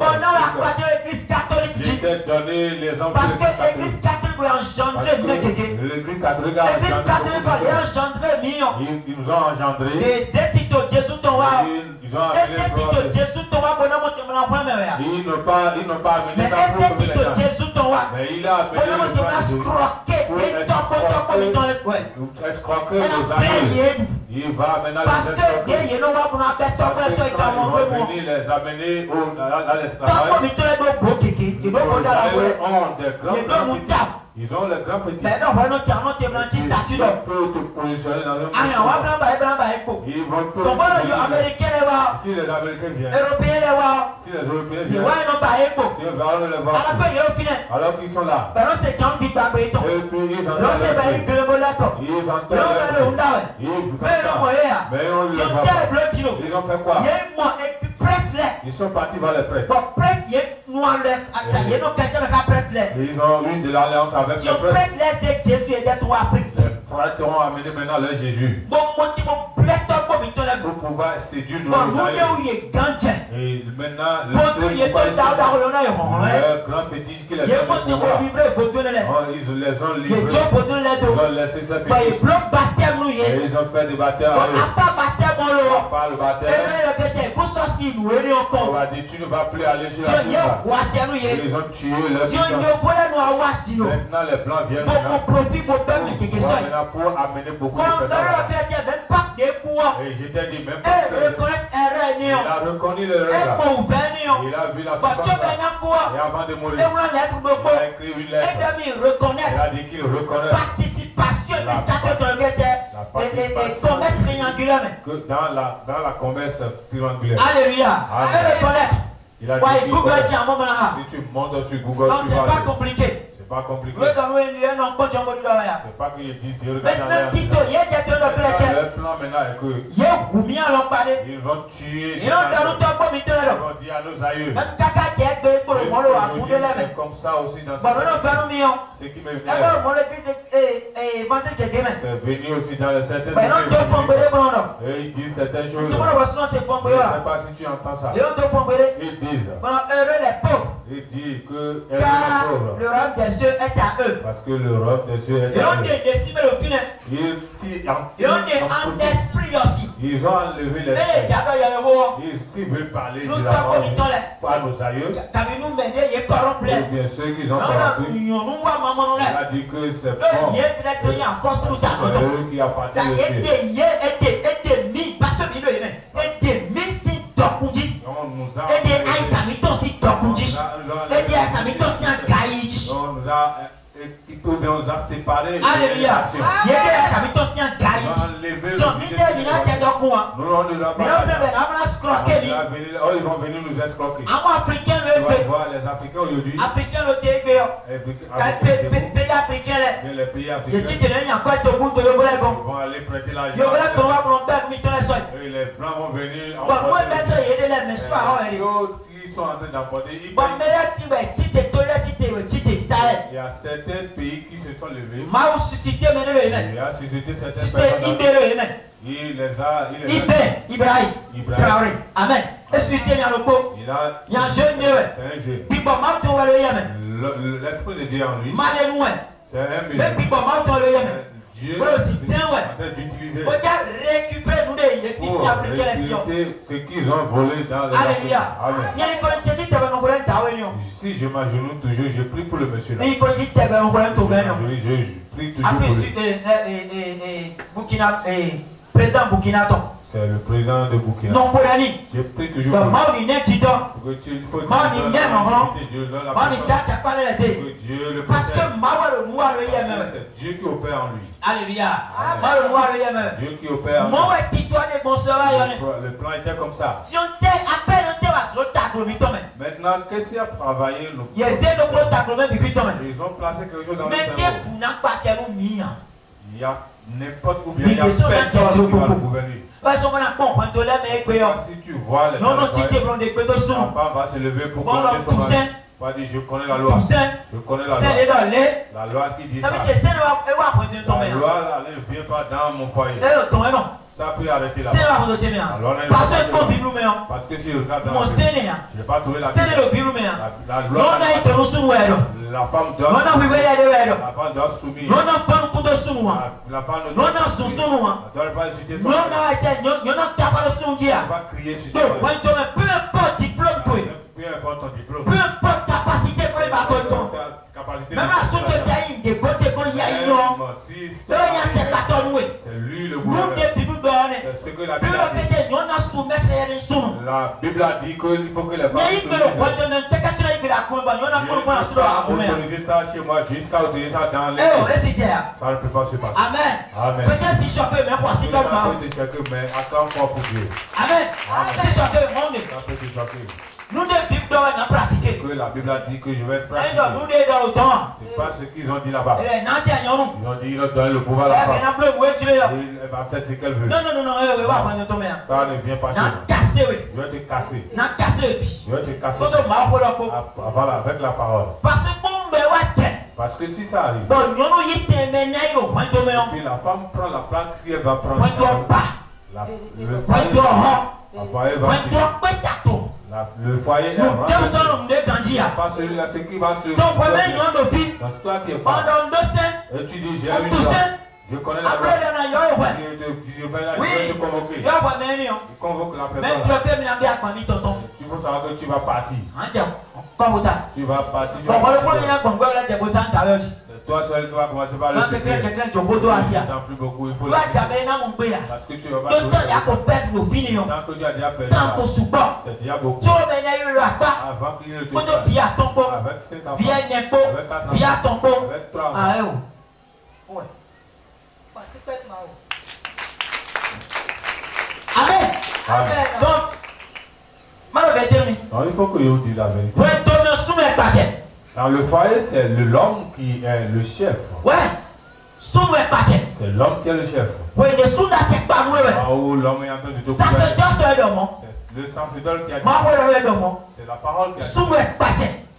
j'étais donné les hommes parce que l'église catholique a engendré l'église catholique a engendré ils nous ont engendré ils n'ont pas amené ça pour les gens mais il a amené escroquer nos amis. Il va maintenant les escroquer il va venir les amener à l'esclavage. Ils ont les grands petits. Mais non, voilà, tu as monté statut. Ils peuvent te positionner dans un ils vont te si les Américains viennent, Européens si les Européens viennent, si les Arabes les voient, alors qu'ils sont là. Et puis ils entendent mais on ne les voit pas. Ils ont fait quoi? Ils sont partis vers les prêtres. Ils ont eu de l'alliance avec les prêtres. Les prêtres ont amené maintenant leur Jésus pour pouvoir séduire nos amis. Et maintenant, le grand fétiche qui les fait le pouvoir, ils les ont livrés. Ils ont laissé ces fétiches. Et ils ont fait des baptêmes à eux. À part le baptême, on va dire tu ne vas plus aller chez la Touba. Ils ont tué leur fils. Maintenant les blancs viennent maintenant pour amener beaucoup de personnes. Et je t'ai dit même pas il a reconnu le regard. Il a vu la substance. Et avant de mourir, il a écrit une lettre. Il a dit qu'il reconnaît que dans la commerce triangulaire. Alléluia. Il a dit si tu montes sur Google, tu vas pas compliqué. C'est pas compliqué. C'est pas que je dis c'est le plan maintenant est que ils vont tuer. Ils vont dire à nos aïeux. C'est comme ça aussi dans ce qui me vient. C'est venu aussi dans les certaines et ils disent certaines choses. Je ne sais pas si tu entends ça. Ils disent. Ils disent que les pauvres. Parce que le royaume des cieux est à eux. Ils ont enlevé les ils veulent parler de la mort à nos aïeux. Ou bien ceux qui ont corrompu. Il a dit que c'est bon. C'est eux qui appartiennent au ciel. On nous a séparés. Alléluia. Nous ils vont venir nous escroquer. Tu vas voir les Africains aujourd'hui. Les pays africains. Ils vont aller prêter l'argent. Et les blancs vont venir. Ils sont en train d'apporter. Il y a certains pays qui se sont levés. Il a suscité certaines personnes. Il les a. Ibrahim. Amen. Il a. C'est un jeune. L'esprit de Dieu en lui. C'est un musée. Dieu est en train d'utiliser pour récupérer ce qu'ils ont volé dans les Alléluia. Amen. Si je m'agenouille toujours, je prie pour le monsieur là. Je prie toujours pour lui. président Burkina. C'est le président de Burkina. Non, pour l'année. Je prie toujours Donc, pour moi, on est dit donc. que tu faut Moi, on est né, maman. Dieu donne la Moi, on est personne. date à parler de Que Dieu le parce que protège. moi, le moi, le yéme. C'est Dieu qui opère en lui. Alléluia. Moi, le moi, le yéme. Dieu qui opère en lui. Moi, ouais, titoine et bon sauvage. Le plan était comme ça. Si on t'est appelé, on t'est à ce tacle, Maintenant, qu'est-ce qui a travaillé nous? il y a des tacle, Ils ont placé quelque chose dans le mais cerveau. pour n'a pas tellement mis. Il y a n'importe où bien, il y a personne qui va le gouverner. Parce qu'on a compris, Si tu vois les non, non, tu t'es blondé, que de son. Papa va se lever pour Bon, connaître son mari. Toussaint. Va dire, je connais la loi. Je connais la loi. C'est dans les. La loi qui dit Ça ça. veut dire, c'est le roi. La loi, là, elle ne vient pas dans mon foyer. Non. Ça peut arrêter là. C'est le roi. Parce que bon Bible, Parce que si je regarde dans mon la Bible, Seigneur, je n'ai pas trouvé la c'est Bible. le Bible. La Non, loi, on a été reçu. la femme doit, Non, on a vu la femme doit soumettre. non, on pas nous de sous. La femme ne Non, on a sous. doit pas insulter son Non, mari. on a été, non, on a capable de sous. Elle va crier sur son Donc, mari. peu importe diplôme, Peu importe ton diplôme. peu importe capacité, quoi, il va ton. Capacité Même à son côté, il y a des côtés qu'on y a une non. C'est lui le Nous, gouverneur. des Bibles, C'est ce que la Bible a dit. La Bible a dit qu'il faut que les femmes Mais il peut le voir, il ne peut pas te dire que la cour, il y en a pour le Je pas autoriser ça chez moi jusqu'à autoriser ça dans les... Ça ne peut pas se passer. Amen. Amen. Peut-être si je peux, mais quoi, si Ça pas mal. peut te choquer, mais attends quoi pour Dieu. Amen. Si je peux, mon Dieu. Ça peut te choquer. Nous, des Bibles, on a pratiqué. Que la Bible a dit que je vais pratiquer. Nous, dans le temps. C'est pas ce qu'ils ont dit là-bas. Et non, tiens, non. Ils ont dit qu'il a donné le pouvoir à la femme. Elle va faire ce qu'elle veut. Non, Ça ne vient pas chez moi. Cassé, Je vais te casser. cassé. Je vais te casser. Voilà, avec la parole. parce que bon, mais ouais, Parce que si ça arrive, bon, non, il était maintenant, puis la femme prend la place qu'elle va prendre. le foyer le foyer est rendu. Pas celui-là, c'est qui va se... Dans ce toi qui est femme. Et tu dis, j'ai une loi. Je connais la loi. Je vais te convoquer. Il convoque la personne. Tu faut savoir que tu vas partir. Tu vas partir. Toi seul, tu vas commencer par le secret. Tu n'entends plus beaucoup. Il faut le secret. Parce que tu vas pas trouver. Tant que tu as déjà perdu, c'est déjà beaucoup. Avant qu'il ne te fasse. Avec 5 enfants. Avec 4 enfants. Avec 3 enfants. Amen. Donc, Non, il faut que je vous dise la vérité. Dans le foyer, c'est l'homme qui est le chef. C'est l'homme qui est le chef. Là où l'homme est en train de te gouverner. C'est le sacerdoce qui a dit. C'est la parole qui a dit.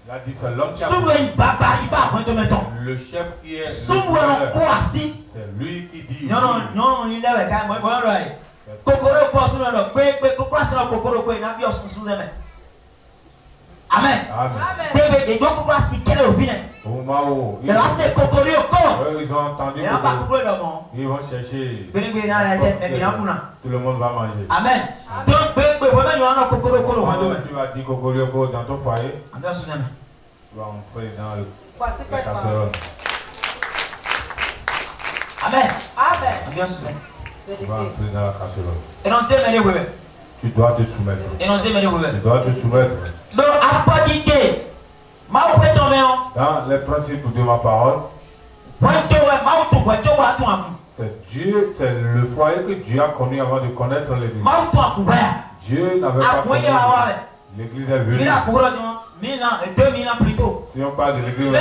Il a dit c'est l'homme qui a dit. Le chef qui est le gouverneur. C'est lui qui dit. Amen. Amen. Au moment où ils ont entendu, ils vont chercher. Tout le monde va manger. Amen. Tu vas dire cocorico dans ton foyer. Tu vas entrer dans le casserole. Amen. Tu vas entrer dans la casserole. Tu dois te soumettre. Tu dois te soumettre. Dans les principes de ma parole, c'est Dieu, c'est le foyer que Dieu a connu avant de connaître l'église. Dieu n'avait pas connu l'église est venue. 1000 ans et 2000 ans plus tôt. Si on parle de l'église,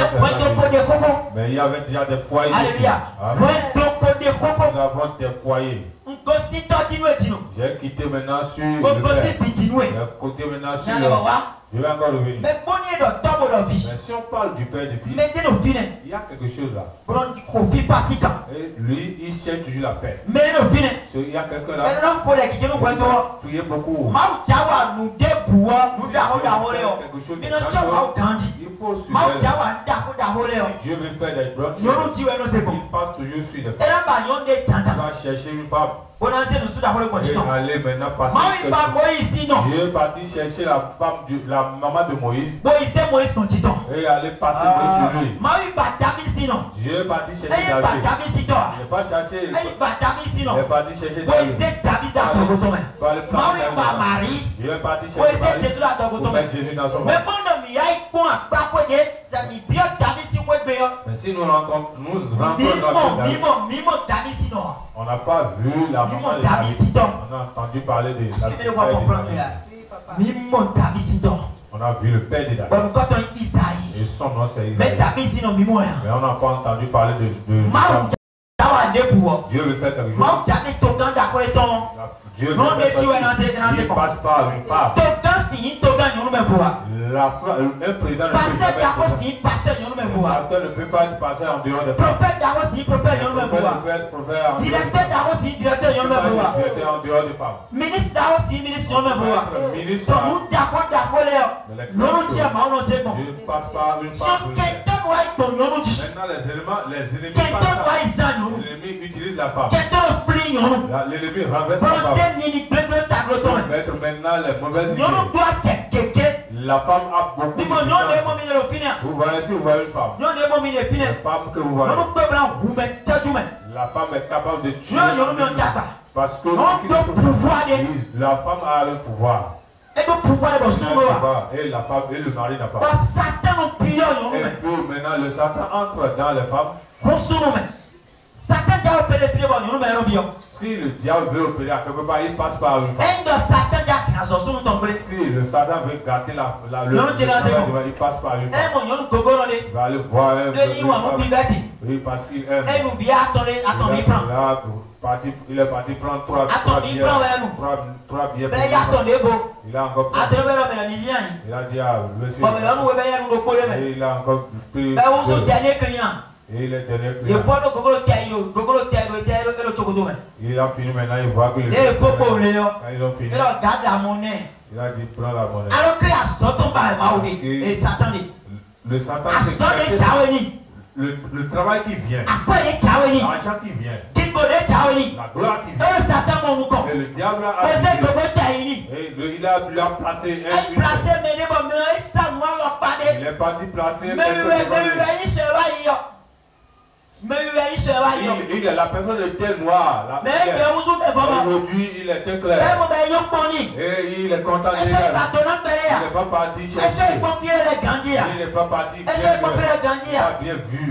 mais il y avait déjà des foyers. Alléluia. Nous avons des foyers. J'ai quitté maintenant sur le père. J'ai quitté maintenant sur le... Je vais encore revenir. Mais si on parle du père et du fils, il y a quelque chose là. Et lui, il cherche toujours la paix. Il y a quelqu'un là qui va prier beaucoup. Il faut suivre. Dieu veut faire des choses. Il passe toujours sur des femmes. Il va chercher une femme. On a essayé de nous d'avoir le condition. Allez maintenant passer. Dieu est parti chercher la femme la maman de Moïse. Moïse condition. Et aller passer Moïse sur lui. Dieu est parti chercher David. Il n'est pas cherché. Il est parti chercher David. Dieu est parti chercher Marie pour mettre Jésus dans son ventre. Mais si nous rentrons dans David, on n'a pas vu la maman de David. On a entendu parler de la fille de David. On a vu le père de David. Et son nom c'est Isaïe. Mais on n'a pas entendu parler de Dieu veut faire quelque chose. Dieu veut faire quelque chose. Il passe par une femme. Un président ne peut pas être pasteur en dehors de femmes. Directeur en dehors de femmes. Ministre Dieu passe par une femme. Maintenant les ennemis utilisent la femme. L'ennemi renverse la femme. Mettre maintenant les mauvaises idées. La femme a beaucoup de temps. Vous voyez, si vous voyez une femme, la femme que vous voyez, la femme est capable de tuer. Parce que la femme a le pouvoir. Et la femme et le mari n'a pas. Et puis maintenant le Satan entre dans les femmes. Si le diable veut opérer à quelque part, il passe par une femme. Si le Satan veut gâter le travail, il passe par une femme. Il va aller voir un peu. Oui, parce qu'il aime. Il est parti prendre trois billets. Il a encore pris. Il a dit à monsieur. Il a encore pris. Et il est dernier client. Il a fini maintenant, il voit que les ils ont fini. Il a dit prends la monnaie. Le Satan le travail qui vient, l'argent qui vient, la gloire qui vient. Et le diable a il a placé il est parti placer il est la personne était noire. Aujourd'hui, il était clair. Et il est content de il n'est pas parti chercher. Il n'est pas parti bien vu.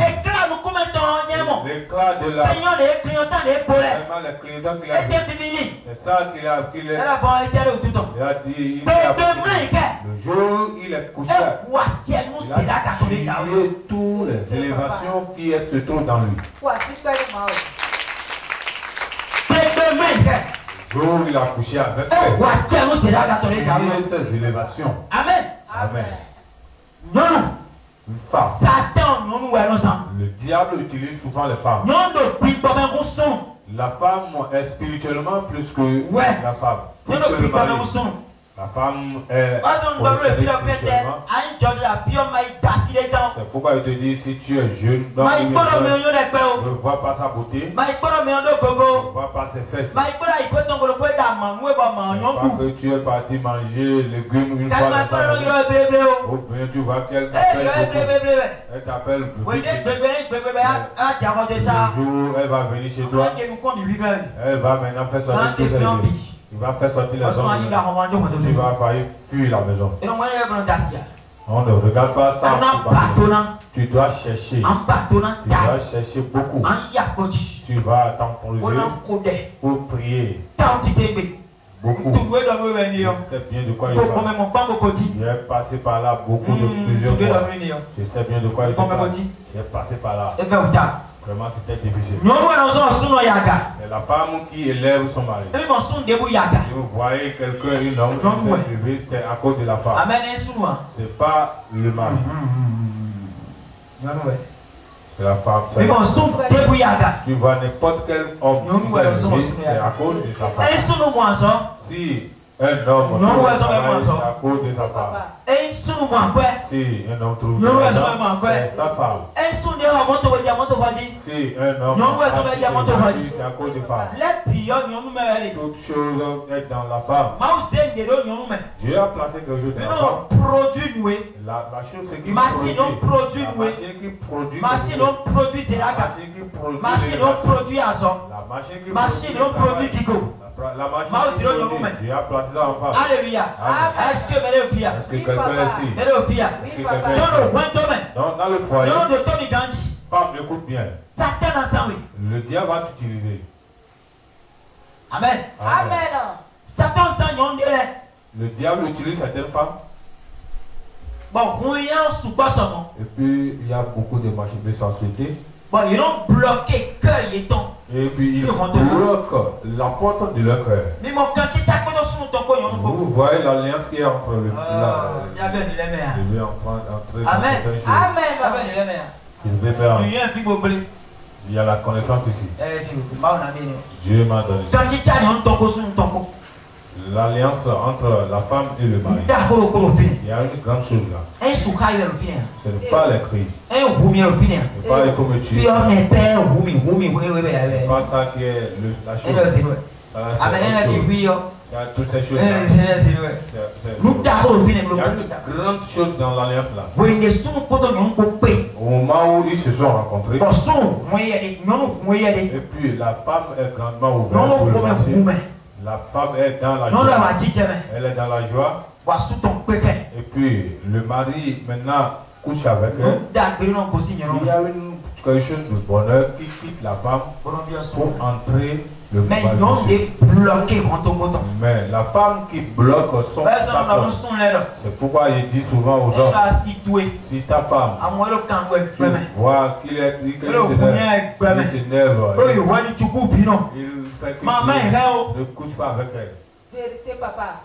L'éclat de la vraiment les clients qu'il a dit. C'est ça qu'il a dit. Le jour où il est couché, il a tué toutes les élévations qui se trouvent dans lui. Le jour où il a couché avec elle, ces élévations. Amen. Amen. Une femme. Le diable utilise souvent les femmes. La femme est spirituellement plus que la femme. Plus que le mari. La femme est c'est pourquoi il te dit si tu es jeune, ne vois pas sa beauté, ne vois pas ses fesses. Pas que tu es parti manger légumes une fois dans ta vie. Ou bien tu vois qu'elle t'appelle beaucoup. Elle t'appelle beaucoup. Le jour elle va venir chez toi, elle va maintenant faire sortir tous ses yeux. Il va faire sortir les hommes. Tu vas fuir la maison. On ne regarde pas ça. Tu dois chercher. Tu dois chercher beaucoup. Tu vas temporiser pour prier. Beaucoup. Je sais bien de quoi il parle. J'ai passé par là beaucoup de plusieurs fois. Je sais bien de quoi il parle. J'ai passé par là. Vraiment, c'était difficile. C'est la femme qui élève son mari. Si vous voyez quelqu'un, une homme qui s'est élevé, c'est à cause de la femme. C'est pas le mari. C'est la femme. Tu vois n'importe quel homme qui s'est élevé, c'est à cause de sa femme. Si Un homme Non, ouais, ça va travaille être à cause de sa femme. Et sous moi quoi? Si un homme trouve Non, ouais, ça l'argent, va être quoi? c'est sa femme. Et sous des moments où il y a mon voisin. Si un homme Non, ouais, ça va être achète mon des voisin. habits, c'est à cause de femme. Les pires, nous me allez. Toute chose est dans la femme. Moi aussi, nous me. Dieu a placé quelque chose Mais dans la femme. non, produit nous. La chose c'est qui Machine non produit la nous. machine qui produit Machine non produit c'est la la gamme. machine qui produit Machine non produit à son. la machine qui Machine non produit Kiko. la machine Moi aussi, qui nous produit. nous Dieu a placé ça en femme. Alléluia. Amen. Est-ce que vous avez Est-ce que quelqu'un est ici? Vous avez Est-ce que quelqu'un est Dans le ici? point de Dans le foyer, Dans le Tommy Gandhi. femme, écoute bien. Satan ensemble. Le diable va t'utiliser. Amen. Amen. Satan ensemble. Le diable utilise certaines femmes. Bon, voyons sous quoi son nom. Et puis, il y a beaucoup de machines de sensualité. Bon, ils ont bloqué cœur et ton. Et puis, ils C'est honteux. bloquent la porte de leur cœur. Mais mon quand tu as connu sous ton coin, on Vous voyez l'alliance qui est entre le il y a bien de la mer. je vais entrer dans Amen. certaines choses. Amen. Il y a bien de la mer. Je vais faire. Il y a un film au blé. Il y a la connaissance ici. Dieu m'a donné ça. Quand tu as ton coin sous ton coin. L'alliance entre la femme et le mari. Il y a une grande chose là. Un soukaï le fin. Ce n'est pas les cris. Un roumi le fin. Ce n'est pas les comédies. Puis on est père, roumi. Ce n'est pas ça qui est la chose. C'est vrai. Ça, Ah, mais c'est elle a autre dit chose. oui. Il y a toutes ces choses là. C'est vrai. Nous t'avons le fin. Il y a une grande chose dans l'alliance là. Oui, les sons pour ton nom pour payer. Au moment où ils se sont rencontrés, Bon, son, moi, il y a des. Non, moi, il y a des. et puis la femme est grandement ouverte Non, pour le non, marché. non, La femme est dans la non, la joie. magie, Elle est dans la joie. Vois sous ton pékin. Et puis le mari maintenant couche avec elle. Nous t'avons non possible. Il y a quelque chose de bonheur qui quitte la femme pour entrer le Mais mari. non, des bloqués contre ton. Mais la femme qui bloque son patron, c'est pourquoi il dit souvent aux hommes, si ta femme, tu vois qu'il s'énerve, il fait qu'il ne couche pas avec elle. Vérité, papa.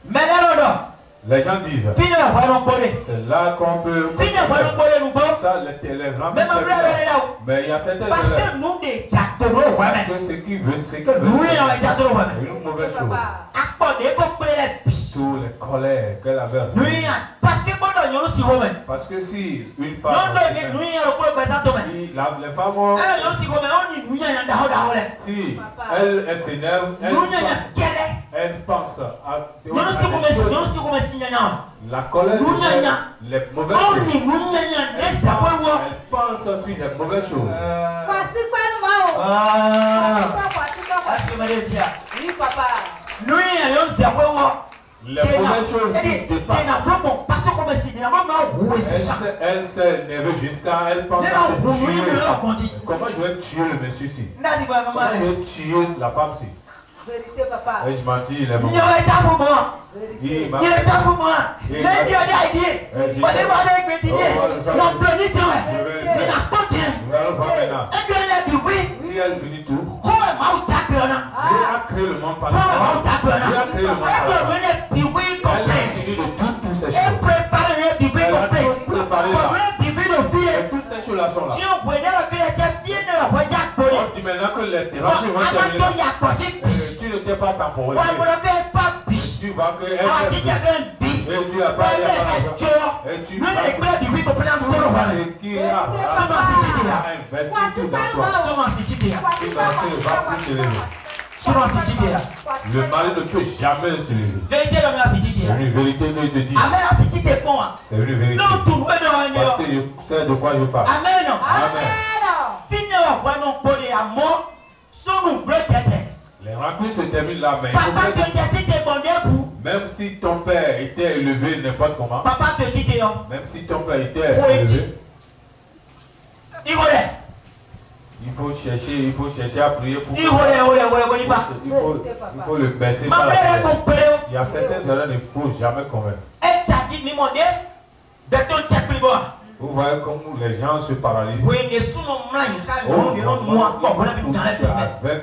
Mais là, Les gens disent, c'est là qu'on peut... Ça, les mais mais il y a certaines parce élèves. que nous, des jacteaux, Parce que ce qu'ils veulent, c'est qu'elle veut. nous, il y a des jacteaux. C'est une mauvaise chose. Accordez comme les Sous les colères qu'elle avait. oui, parce que bon, nous aussi, women. Parce que si une Non, femme. non, nous, il y a le problème, ça tombe. Si les femmes ont. Ah, nous aussi, women, on dit, nous, il y a un dahou. Si elle s'énerve, Nous, il y a un quel est. elle pense à. Nous aussi, women, si, il y a un. La colère. Nous, il y a un. Les mauvaises On choses. dit, nous, il y a un. Et ça peut voir. Elle pense aussi des mauvaises choses. Voici quoi, nous, Ah. voici quoi. Est-ce que je dire? Oui, papa. Nous, il y a un, ça peut voir. Les mauvaises choses qui dépassent. Elle s'est énervée jusqu'à elle pense à se tuer. Comment je vais tuer le monsieur ci? Comment je vais tuer la femme-ci? Vérité, papa. Et je m'en dis, il est bon. Vérité. Nous allons voir maintenant. Si elle finit tout, Dieu a créé le monde par la parole. Dieu a créé le monde par la parole. Elle a fini de toutes ces choses. Elle a tout préparé là. Et toutes ces choses-là sont là. On dit maintenant que les thérapies vont terminer. Tu ne t'es pas temporisé. Tu vois qu'elle est et tu as pas et tu vas qui a investi tout dans toi. Le mari ne peut jamais se lever. C'est une vérité que je te dis. C'est une vérité. Parce que je sais de quoi je parle. Amen. Amen. Les rencontres se terminent là, mais même si ton père était élevé n'importe comment, même si ton père était élevé, il faut chercher à prier pour il faut le baisser par la prière. Il y a certaines erreurs qu'il ne faut jamais commettre. Vous voyez comment les gens se paralysent. Avec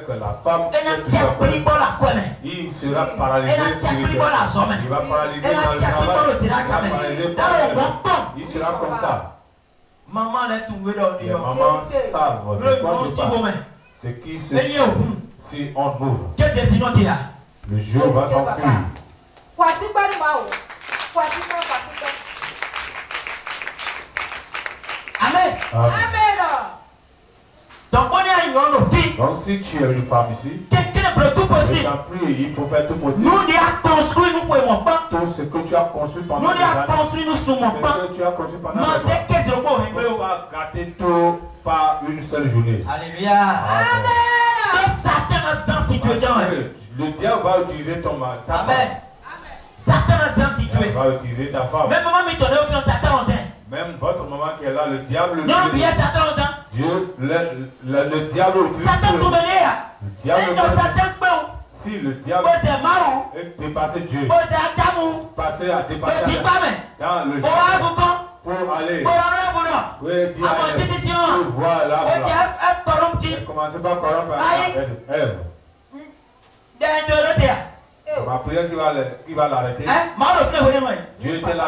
la femme, il sera paralysé spirituellement. Il va paralyser dans le travail. Il va paralyser par il sera comme ça. Maman Les mamans savent de quoi je parle. Ce qui se si on ouvre, qu'est-ce que sinon tu as? le jour va s'enfuir. Amen. Amen. Donc on est à une autre. Donc si tu es une femme ici, tout possible. Il faut faire tout possible. Nous devons construire, nous pouvons pas. Tout ce que tu as construit pendant nous devons construire, nous sommes pas. Ce que tu as construit pendant non, c'est qu'est-ce que on ne peut pas gâter tout par une seule journée. Alléluia. Amen. Mais Satan a sens situé. Le diable va utiliser ton mari. Amen. Satan a sens situé. Il va utiliser ta femme. Même maman m'étonne autant Satan en même votre maman qui est là, le diable. Non, bien Satan en Dieu, le diable utilise. Satan tourne là. Le diable. Non, Satan peut. Si le diable est dépassé Dieu, passer à dépasser dans le jardin pour aller voilà, commencer par corrompre Ève. Ma prière qui va l'arrêter. Dieu était là.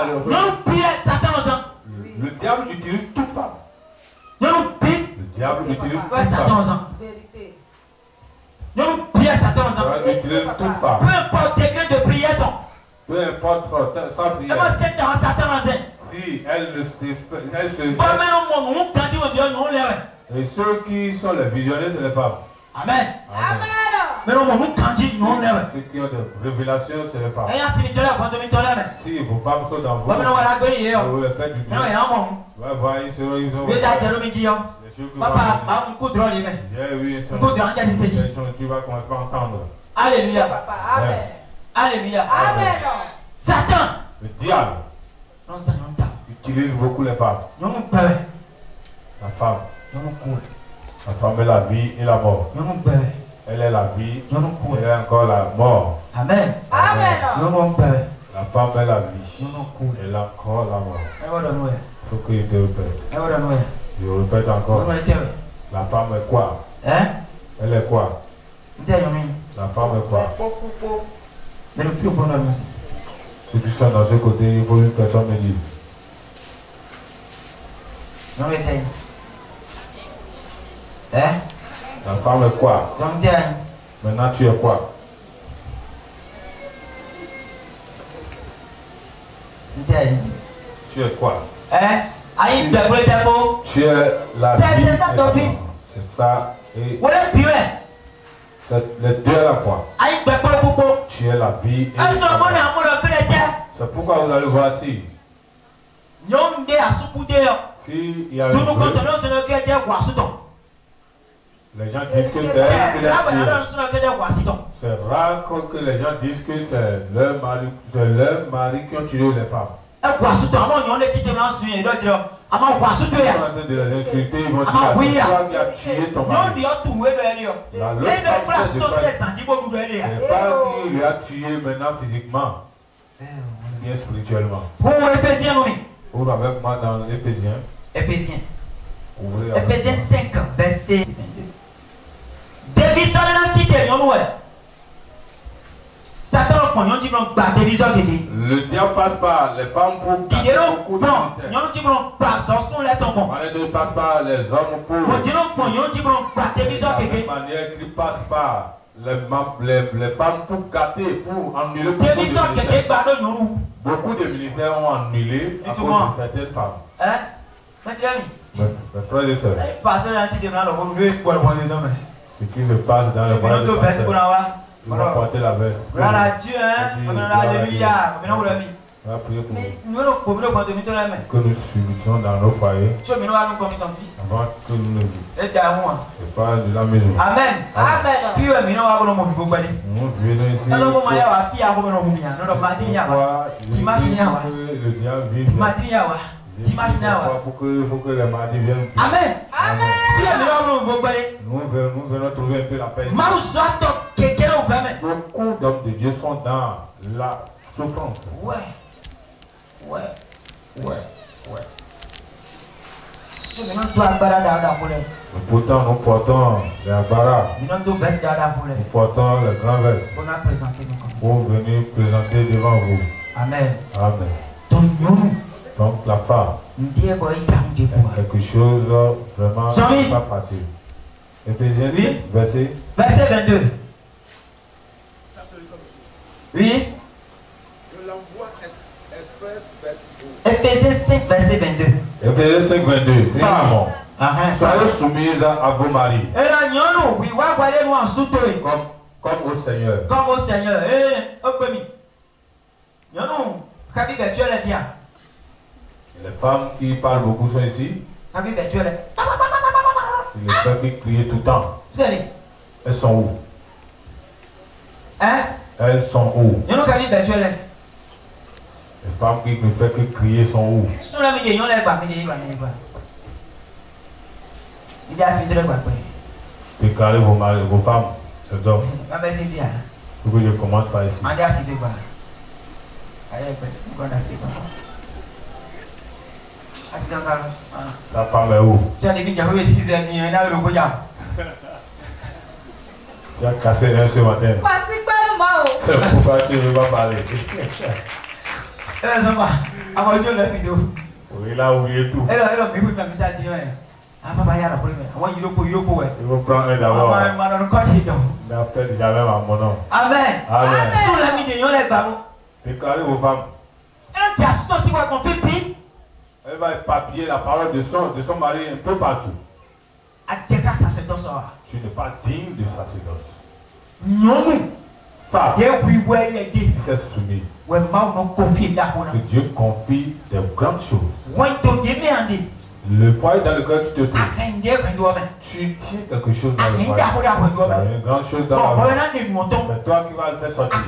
Le diable utilise toute femme. Le diable utilise toute femme. Non, prière Satan ensemble. Toute femme. Peu importe degré de prière donc. Peu importe sa prière. Si elle se et ceux qui sont les visionnaires, c'est les femmes. Amen. Amen. Mais non, ceux qui ont des révélations, c'est les femmes. Si vos femmes sont dans vous, vous les faites du bien. Ils ont papa, tu vas commencer à entendre. Alléluia. Amen. Alléluia. Amen. Satan. Le diable utilise beaucoup les femmes. La femme. La femme est la vie et la mort. Elle est la vie. Elle est encore la mort. Amen. Amen. La femme est la vie. Elle est encore la mort. Il faut que je te répète. Je répète encore. La femme est quoi? Hein? Elle est quoi? La femme est quoi? Si tu sens dans ce côté, il faut une personne me dire. Hein? La femme est quoi? Maintenant tu es quoi? Tu es quoi? Hein? Tu es la vie. C'est ça ton fils. C'est ça. Et c'est les deux à la fois. Tu es la vie. C'est pourquoi vous allez voir ici. S'il y a les gens disent que c'est rare que les gens disent que c'est leur mari qui ont tué les femmes. De les insulter, ils vont dire toi qui as tué ton mari. C'est pas qui lui a tué maintenant physiquement, bien spirituellement. Ouvre avec moi dans Éphésiens. Éphésiens 5, verset 22. Le diable passe par les femmes pour gâter beaucoup de mystères. Il passe par les hommes pour de la manière qu'il passe par les femmes pour gâter, pour annuler beaucoup de ministères. Beaucoup de ministères ont annulé à cause de certaines femmes. Mes frères et sœurs, ce qui se passe dans le monde, ils vont porter la veste. Alléluia. On va prier pour nous. Que nous subissions dans nos foyers avant que nous ne vivions. C'est pas de la maison. Amen. Amen. Nous venons ici. Pourquoi le diable vive? Pour que les mardis viennent. Amen. Amen. Nous venons trouver un peu la paix. Beaucoup d'hommes de Dieu sont dans la souffrance. Ouais. Pourtant, nous portons les abaras. Nous portons les grands vestes pour venir présenter devant vous. Amen. Amen. Donc la femme est quelque chose vraiment pas facile. Éphésiens 8, verset 22. Oui. Éphésiens 5, verset 22. Éphésiens 5, 22. Femmes, soyez soumises à vos maris. Comme au Seigneur. Comme au Seigneur. Les femmes qui parlent beaucoup sont ici. Les femmes qui crient tout le temps. Elles sont où? Hein? Elles sont où? Les femmes qui ne font que crier sont où? Déclarez vos maris, vos femmes, cet homme. Faut que je commence par ici. Ta femme est où? Tu as cassé un ce matin. C'est pourquoi tu ne veux pas parler. Oui, il a oublié tout. Il faut prendre un d'abord. Mais après, jamais à mon nom. Amen. Amen. Déclarez vos femmes. Elle va éparpiller la parole de son mari un peu partout. Tu n'es pas digne de sacerdoce. Femme, qui s'est soumise. Que Dieu confie des grandes choses. Le foyer dans lequel tu te trouves, tu tiens quelque chose dans le foyer. Il y a une grande chose dans la vie. C'est toi qui vas le faire sortir.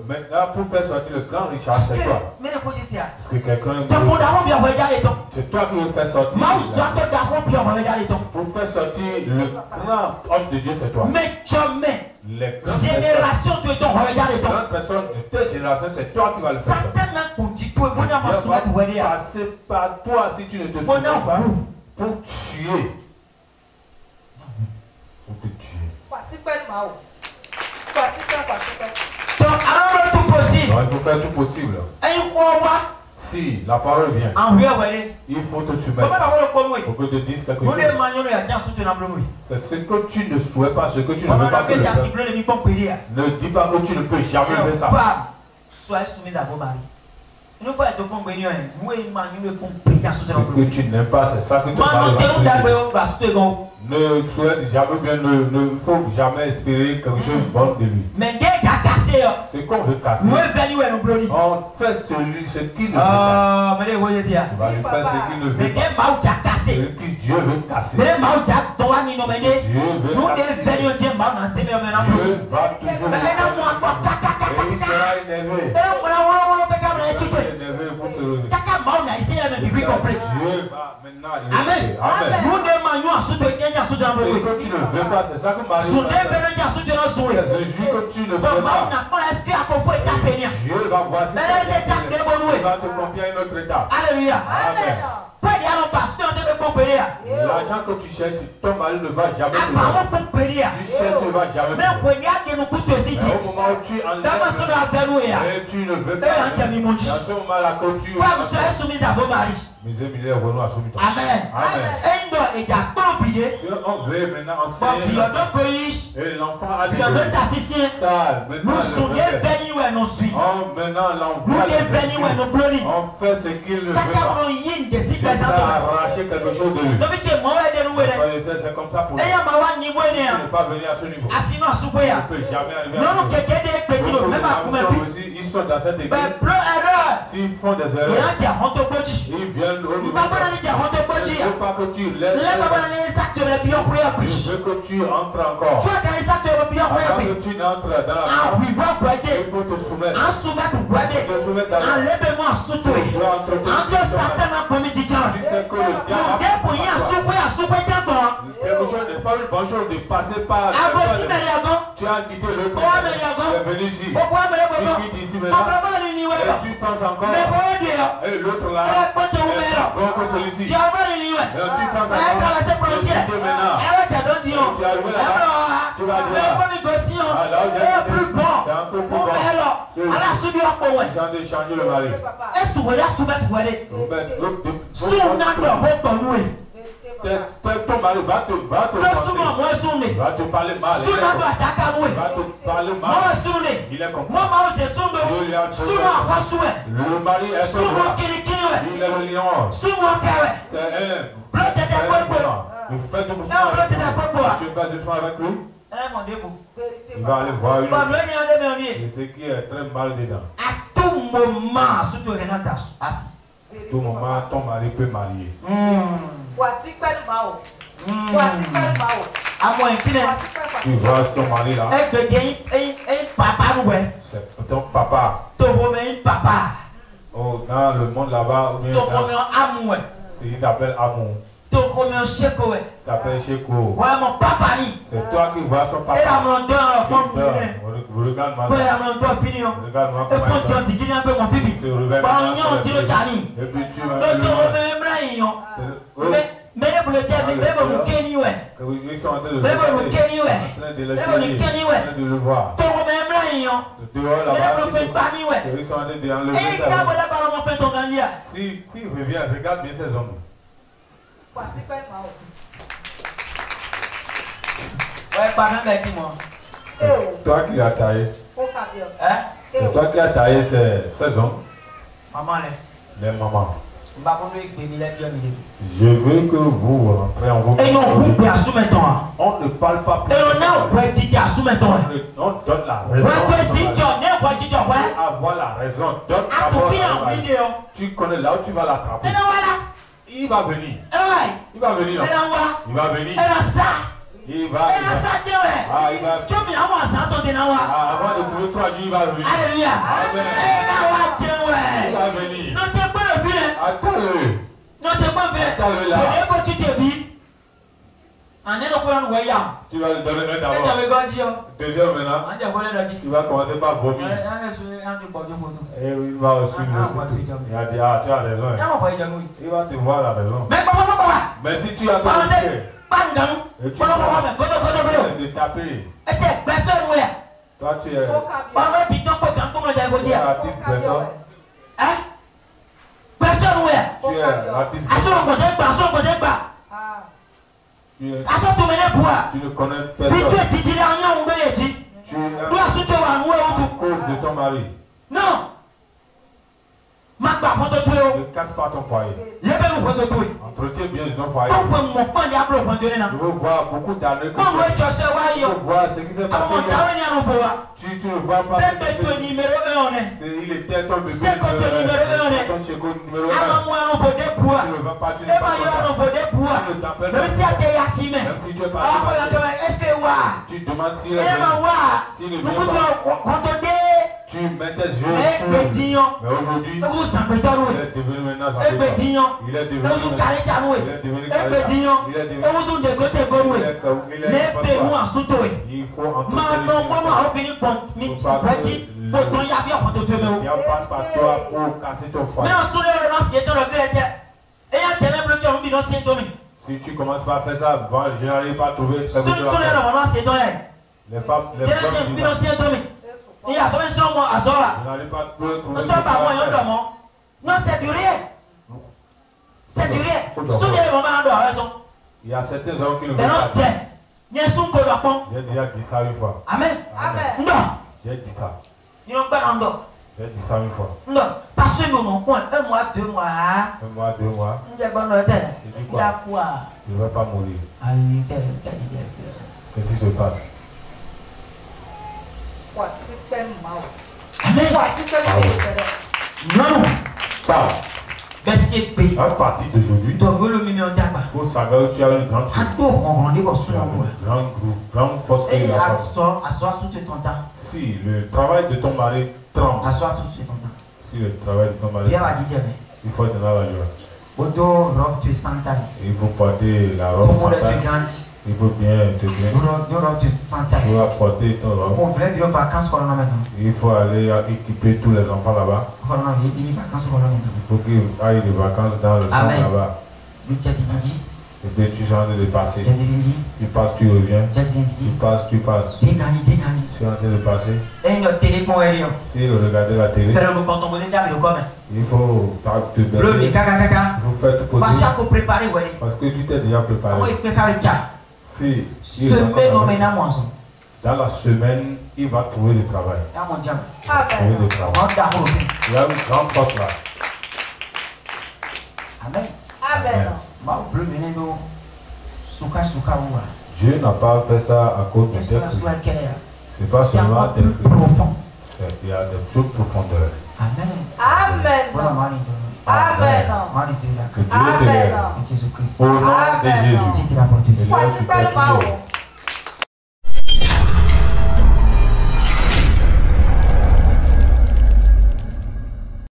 Maintenant, pour faire sortir le grand Richard, c'est toi. Parce que quelqu'un. C'est toi qui veux faire sortir. Pour faire sortir le grand homme de Dieu, c'est toi. Les génération de ton regard et ton. Les personnes de ta génération, c'est toi qui vas le faire sortir. Passer par toi si tu ne te souviens pas pour tuer. Pour te tuer. Donc, alors tout possible. Non, il faut faire tout possible. Si la parole vient, il faut te soumettre. Il faut que tu dises quelque chose. C'est ce que tu ne souhaites pas, ce que tu ne veux pas que le faire. Ne dis pas que tu ne peux jamais faire ça. Soyez soumis à vos maris. Ce que tu n'aimes pas, c'est ça que tu vas. Ne souhaite jamais bien, ne faut jamais espérer quelque chose de bon de lui. C'est qu'on veut casser. On fait ce qu'il ne veut pas. On va lui faire ce qu'il ne veut pas. Ce que Dieu veut casser. Dieu veut casser. Dieu va toujours et il sera énervé. Énervé pour se lever. Dieu va maintenant énerver. Amen. Ce que tu ne veux pas, c'est ça que Marie va faire. C'est le jour que tu ne veux pas. Dieu va voir si tu va te confier à une autre étape. Alléluia. Amen. L'argent que tu cherches, ton mari ne va jamais te donner. Tu cherches, tu ne vas jamais te donner. Au moment où tu enlèves et tu ne veux pas. Dans ce moment-là que tu mes amis, les revenons à soumis. Amen. Amen. On veut maintenant enseigner. Et l'enfant a dit nous sommes bénis où nous suit. Maintenant l'enfant on fait ce qu'il veut. Il a arraché quelque chose de lui. C'est comme ça pour lui. Il ne peut pas venir à ce niveau. Il ne peut jamais arriver à ce niveau. Ils sont dans cette église. S'ils font des erreurs, ils viennent au niveau. Il ne faut pas que tu lèves. Il veut que tu entres encore. Avant que tu n'entres dans la parole, il faut te soumettre. Te soumettre dans la parole. Tu dois entretenir. Tu sais que le diable quelque chose n'est pas une bonne chose de passer par. Tu as quitté le corps. Tu es venu ici. Tu quittes ici maintenant. Et tu penses encore. Et l'autre là. Donc celui-ci. Et tu penses encore. Tu quittes maintenant. Tu es arrivé là-bas. Tu vas dire. Alors j'ai plus bon. C'est un peu plus bon. Tu as de changer le mari. Ton mari va te Sunday. Il va te parler mal. Sunday do ataka Il mwe. va te parler Mo mal. Sunday. Il est comme Mo ma ose Sunday. Sunday akosue. Le mari est son Sunday roi. kirikiri we. Il est le lion. Sunday kewe. C'est un. Blote de popo. Il fait du Non, blote de popo. Tu fais du soin avec lui. Eh mon Dieu. Il va aller voir une. Ba lo ni ande me oni. Et ce qui est très mal dedans. À tout moment, surtout Renata assis. Tout moment, ton mari peut marier. Voici quoi le mao. Voici quoi le mao. À moins qu'il ait. Tu vois ton mari là. Papa nous ouais. C'est ton papa. Ton romain papa. Oh, dans le monde là-bas, Ton romain amour. il t'appelle amour. Ton romain cheko ouais. Il t'appelle Cheko. Ouais mon papa ni. C'est toi qui vois son papa. Et la mon don comme Regarde-moi. Quand il a mon don opinion. Regarde-moi Et comment quand tu dis qu'il y a un peu mon pipi. Bah on y a un tiro tani. Et puis tu vas. Le ton romain blanc. Mais pour le terme, mais pour le Kenny ouais. Ils sont en train de Mais pour le Kenny ouais. Mais pour le Kenny ouais. De le voir. Ton romain blanc. Dehors là-bas. Mais pour le fait pas ni ouais. Ils sont en train de enlever Et quand voilà par mon fait ton grandia. Si revient, regarde bien ces hommes. Voici quoi le mao. Ouais, pas même avec moi. Toi qui l'as taillé. Hein? C'est toi qui as taillé ces hommes. Maman Les mamans. Je veux que vous rentrez en vos. et non, vous pouvez assumer ton. On ne parle pas plus. Et on a un petit assumer ton. On donne la raison. Ouais, que si tu as un petit job, ouais. Avoir la raison. Donne À tout bien en vidéo. Tu connais là où tu vas l'attraper. Et non, voilà. Il va venir. Ouais. Il va venir. Et non, voilà. Il va venir. Et là, ça. Il va. Et là, ça, tu ouais. Ah, il va. Tu as mis à moi, ça, ton dénawa. Avant de trouver toi, il va venir. Alléluia. Amen. Et là, ouais, tu ouais. Il va venir. Non, t'es pas le bien. Attends-le. Non, t'es pas bien. Attends-le là. Et quand tu te dis, en est le point où il y a. Tu vas lui donner un Et tu d'abord. avais gagné. Deuxième maintenant. On dit, voilà, là, dit. Tu vas commencer par vomir. Et il va aussi il a dit, ah, tu as raison. Il va te voir la raison. Mais si tu as commencé, et tu vas de taper, toi tu es l'artiste personne. Tu es l'artiste personne. Tu ne connais personne. Tu es à cause de ton mari. Non. Ne Ne casse pas ton foyer. Entretiens bien ton foyer. Je veux voir beaucoup d'années que tu veux voir ce qui s'est passé. Tu ne vois pas ce qui s'est passé. Il était ton bébé ton chéco numéro 1. Tu ne vas pas, tu n'es pas content. Tu ne t'appelles pas. Même si tu es pas tu demandes s'il est venu. S'il ne vient pas, tu mets tes yeux sur lui. Mais aujourd'hui, il est devenu maintenant il est devenu il faut passe par toi pour casser ton foyer. Si tu commences pas à faire ça, je n'arrive pas à trouver ce que tu vas faire. Les femmes, je n'arrive pas à trouver non, c'est du rien. C'est du rien. Il y a certains hommes qui ne veulent Mais non, pas. j'ai déjà dit ça une fois. Amen. Amen. Non. J'ai dit ça. Ils n'ont pas d'endroit. J'ai dit ça une fois. Non. Parce que mon coin, 1 mois, 2 mois. 1 mois, 2 mois. Il a quoi? Je ne vais pas mourir. Qu'est-ce qui se passe? Amen. Non. Parle. Verset B. À partir d'aujourd'hui, pour savoir que tu as une grande chose, grande force qui est là. Si le travail de ton mari tremble, si le travail de ton mari tremble, il faut donner la joie. Il faut porter la robe santale. Il faut bien te bien. Il faut apporter ton robe. Il faut aller équiper tous les enfants là-bas. Il faut qu'ils aillent des vacances dans le centre là-bas. Et puis tu es en train de passer. Tu passes, tu reviens. Tu passes, tu passes. Tu es en train de passer. Si vous regardez la télé, il faut te baisser. Il faut faire tout possible. Parce que tu t'es déjà préparé. Si, dans la semaine, il va trouver le travail. Trouver le travail. Il y a une grande porte là. Amen. Dieu n'a pas fait ça à cause de tes fruits. C'est pas seulement tes fruits. Il y a des choses profondeurs. Amen. Amen. Amen. Que Dieu te lève. Au nom de Jésus. Voici pas le